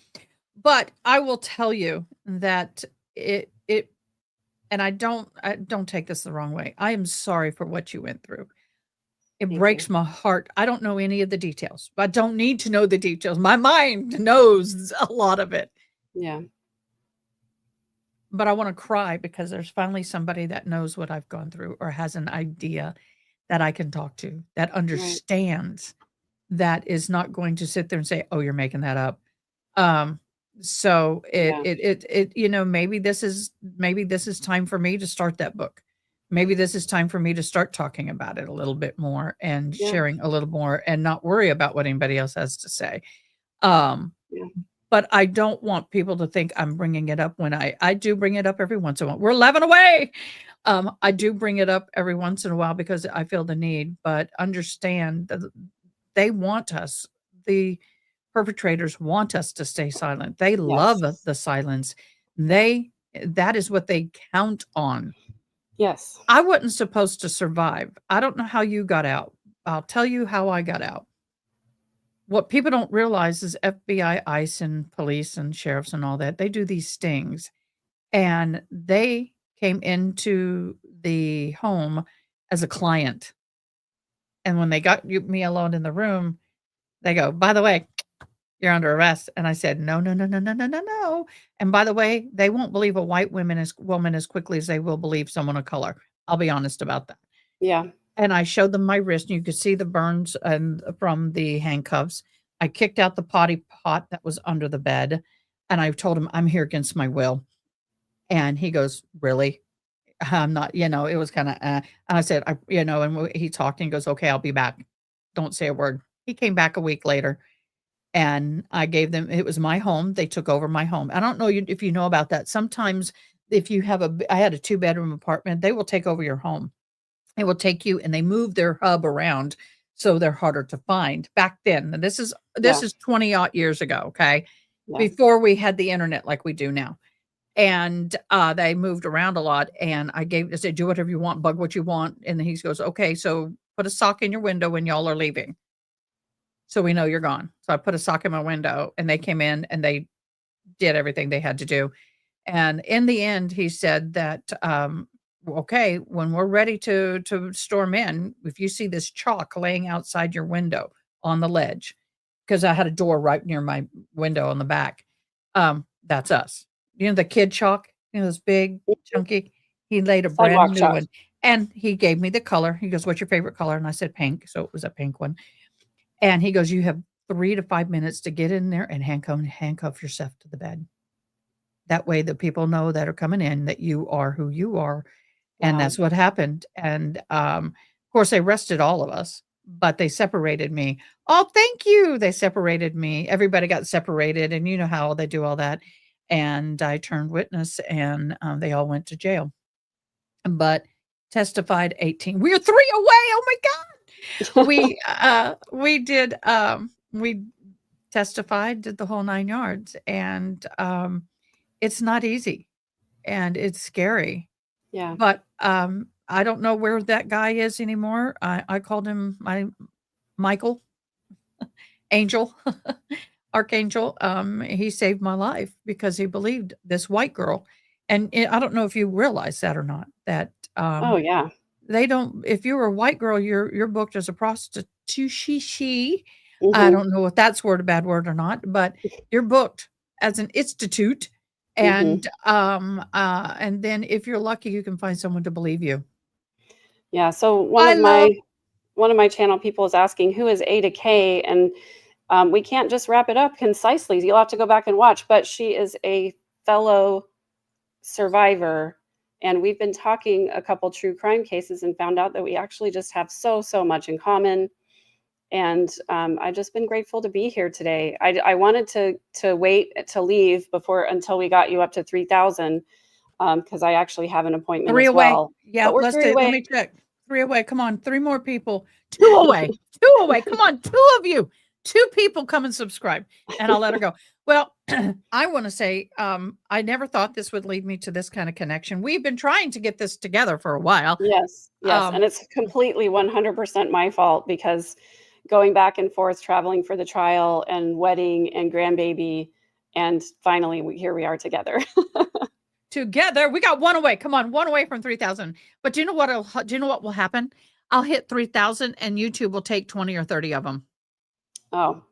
But I will tell you that and I don't take this the wrong way. I am sorry for what you went through. It Thank breaks you. my heart. I don't know any of the details. I don't need to know the details. My mind knows a lot of it. Yeah. But I want to cry because there's finally somebody that knows what I've gone through or has an idea that I can talk to, that understands, that is not going to sit there and say, "Oh, you're making that up." So Yeah. maybe this is time for me to start that book. Maybe this is time for me to start talking about it a little bit more and Yeah. sharing a little more and not worry about what anybody else has to say. Um, Yeah. but I don't want people to think I'm bringing it up when I do bring it up every once in a while. We're 11 away. I do bring it up every once in a while because I feel the need, but understand that they want us. The perpetrators want us to stay silent. They love Yes. the silence. That is what they count on. Yes. I wasn't supposed to survive. I don't know how you got out. I'll tell you how I got out. What people don't realize is FBI, ICE, and police and sheriffs and all that, they do these stings. And they came into the home as a client. And when they got me alone in the room, they go, "By the way, you're under arrest." And I said, "No, no, no, no, no, no, no, no. And by the way, they won't believe a white woman as quickly as they will believe someone of color. I'll be honest about that." Yeah. And I showed them my wrist, and you could see the burns and from the handcuffs. I kicked out the potty pot that was under the bed, and I told him, "I'm here against my will." And he goes, "Really?" I'm not, it was kind of, and I said, he talked and he goes, "Okay, I'll be back. Don't say a word." He came back a week later and I gave them, it was my home. They took over my home. I don't know if you know about that. Sometimes if you have I had a 2-bedroom apartment, they will take over your home. It will take you and they move their hub around so they're harder to find back then. And this Yeah. is 20 odd years ago. Okay. Yeah. Before we had the internet like we do now. And they moved around a lot. And I said, "Do whatever you want, bug what you want." And then he goes, "Okay, so put a sock in your window when y'all are leaving, so we know you're gone." So I put a sock in my window and they came in and they did everything they had to do. And in the end, he said that, okay, when we're ready to storm in, if you see this chalk laying outside your window on the ledge, because I had a door right near my window on the back, that's us. You know, the kid chalk, you know, this big, chunky. He laid a brand Sidewalk new chalk. one and he gave me the color. He goes, "What's your favorite color?" And I said, "Pink." So it was a pink one. And he goes, "You have 3 to 5 minutes to get in there and handcuff yourself to the bed. That way the people know that are coming in that you are who you are." And Wow. that's what happened. And, of course, they arrested all of us, but they separated me. "Oh, thank you." They separated me. Everybody got separated, and you know how they do all that. And I turned witness, and, they all went to jail. But testified 18. We're 3 away. Oh my god. We did, we testified, did the whole 9 yards, and, it's not easy, and it's scary. Yeah. But, I don't know where that guy is anymore. I called him my Michael, angel, archangel. He saved my life because he believed this white girl. And I don't know if you realize that or not, that, Oh, yeah. they don't if you're a white girl, you're booked as a prostitute. I Mhm. don't know if that's word a bad word or not, but you're booked as an institute. Mhm. And then if you're lucky, you can find someone to believe you. Yeah, so I love one of my channel people is asking, "Who is Ada K?" And, we can't just wrap it up concisely, you'll have to go back and watch, but she is a fellow survivor, and we've been talking a couple true crime cases and found out that we actually just have so much in common, and, I've just been grateful to be here today. I wanted to wait to leave before until we got you up to 3,000, because I actually have an appointment 3 as away. well, Yeah, but we're 3 let away. me check. 3 away. Come on, 3 more people. 2 away. 2 away. Come on, 2 of you. 2 people come and subscribe, and I'll let her go. Well, I wanna say, I never thought this would lead me to this kind of connection. We've been trying to get this together for a while. Yes, yes, and Um, it's completely 100% my fault because going back and forth, traveling for the trial and wedding and grandbaby, and finally here we are together. together, we got 1 away. Come on, 1 away from 3,000. But do you know do you know what will happen? I'll hit 3,000 and YouTube will take 20 or 30 of them. Oh,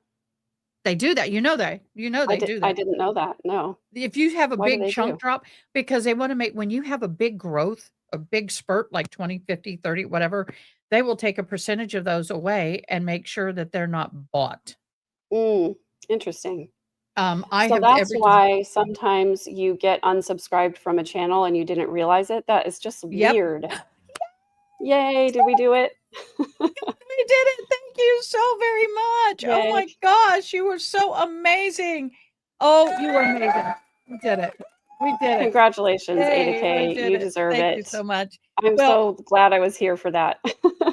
They do that. You know they do I that. didn't know that, no. If you have a Why do big they chunk do? drop, because they wanna make when you have a big growth, a big spurt, like 20, 50, 30, whatever, they will take a percentage of those away and make sure that they're not bought. Mm, interesting. I So have that's every time. why sometimes you get unsubscribed from a channel and you didn't realize it? That is just Yep. weird. Yay, did we do it? We did it. Thank you so very much. Oh Yay. my gosh, you were so amazing. Oh, you were amazing. We did it. We did it. Congratulations, Ada Hey, we K, did you it. deserve Thank you it. so much. I'm Well, so glad I was here for that.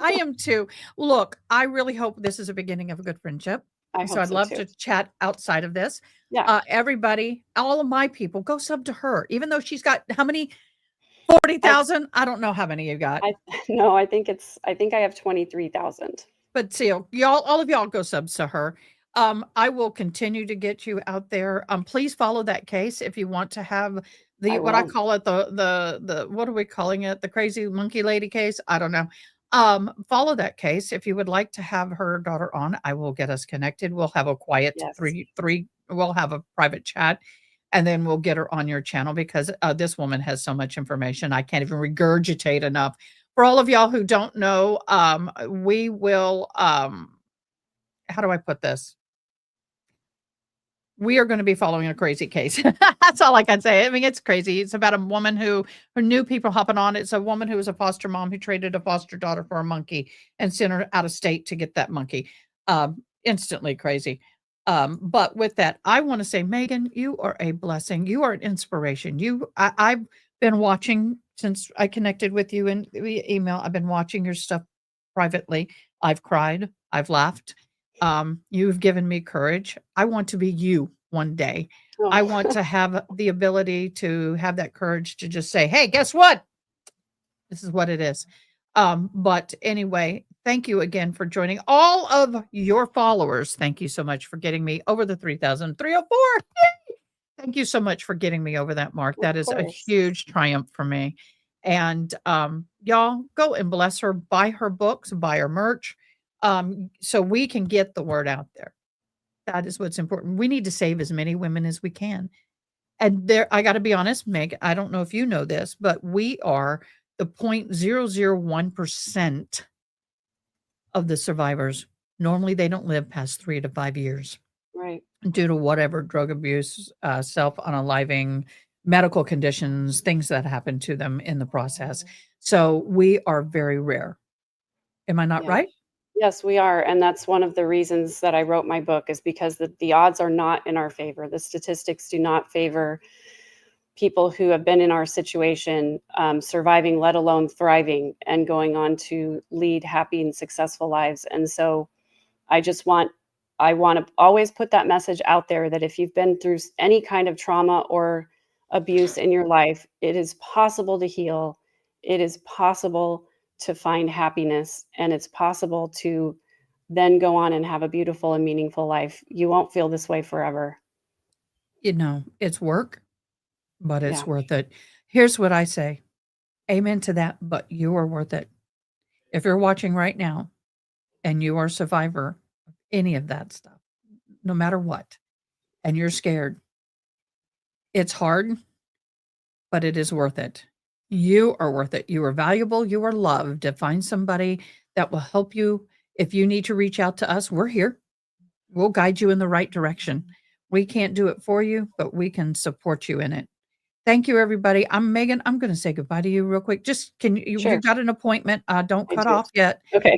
I am too. Look, I really hope this is a beginning of a good friendship. I So hope I'd so love too. to chat outside of this. Yeah. Everybody, all of my people, go sub to her. Even though she's got how many? I 40,000? I don't know how many you got. I no, I think I have 23,000. But still, y'all, all of y'all go subs to her. I will continue to get you out there. Please follow that case if you want to have the I what I will. call it, the what are we calling it? The crazy monkey lady case? I don't know. Follow that case. If you would like to have her daughter on, I will get us connected. We'll have a quiet Yes. we'll have a private chat and then we'll get her on your channel because this woman has so much information. I can't even regurgitate enough. For all of y'all who don't know, we will how do I put this? We are gonna be following a crazy case. That's all I can say. I mean, it's crazy. It's about a woman who knew people hopping on. It's a woman who was a foster mom who traded a foster daughter for a monkey and sent her out of state to get that monkey. Instantly crazy. But with that, I want to say, Megan, you are a blessing. You are an inspiration. I've been watching since I connected with you in via email. I've been watching your stuff privately. I've cried. I've laughed. You've given me courage. I want to be you one day. I want Oh, to have the ability to have that courage to just say, "Hey, guess what? This is what it is." But anyway, thank you again for joining all of your followers. Thank you so much for getting me over the 3,304. Thank you so much for getting me over that, Mark. That Of is a course. huge triumph for me. And y'all go and bless her, buy her books, buy her merch, so we can get the word out there. That is what's important. We need to save as many women as we can. And there, I got to be honest, Meg, I don't know if you know this, but we are the 0.001% of the survivors. Normally, they don't live past 3 to 5 years Right. due to whatever drug abuse, self-unaliving, medical conditions, things that happen to them in the process. So we are very rare. Am I not Yeah. right? Yes, we are. And that's one of the reasons that I wrote my book, is because the odds are not in our favor. The statistics do not favor people who have been in our situation, surviving, let alone thriving and going on to lead happy and successful lives. And so I want to always put that message out there that if you've been through any kind of trauma or abuse in your life, it is possible to heal. It is possible to find happiness, and it's possible to then go on and have a beautiful and meaningful life. You won't feel this way forever. You know, it's work, but it's Yeah. worth it. Here's what I say. Amen to that, but you are worth it. If you're watching right now and you are a survivor of any of that stuff, no matter what, and you're scared, it's hard, but it is worth it. You are worth it. You are valuable. You are loved. To find somebody that will help you. If you need to reach out to us, we're here. We'll guide you in the right direction. We can't do it for you, but we can support you in it. Thank you, everybody. I'm Megan. I'm going to say goodbye to you real quick. Just Sure. you've got an appointment. Don't I cut do. off yet. Okay.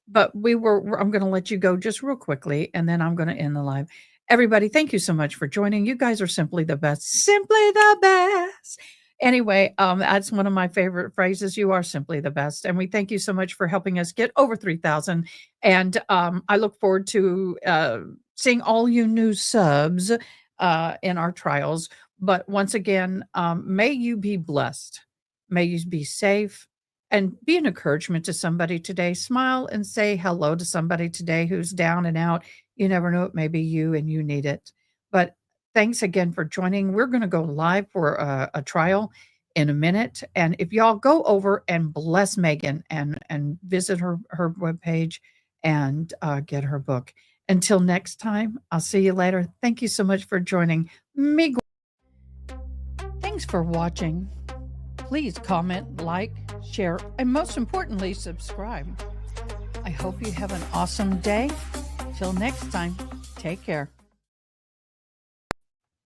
But I'm going to let you go just real quickly, and then I'm going to end the live. Everybody, thank you so much for joining. You guys are simply the best. Simply the best. Anyway, that's one of my favorite phrases. You are simply the best. And we thank you so much for helping us get over 3,000. And I look forward to seeing all you new subs in our trials. But once again, may you be blessed. May you be safe. And be an encouragement to somebody today. Smile and say hello to somebody today who's down and out. You never know, it may be you and you need it. But thanks again for joining. We're going to go live for a trial in a minute. And if y'all go over and bless Megan and visit her webpage and get her book. Until next time, I'll see you later. Thank you so much for joining me. Thanks for watching. Please comment, like, share, and most importantly, subscribe. I hope you have an awesome day. Till next time, take care.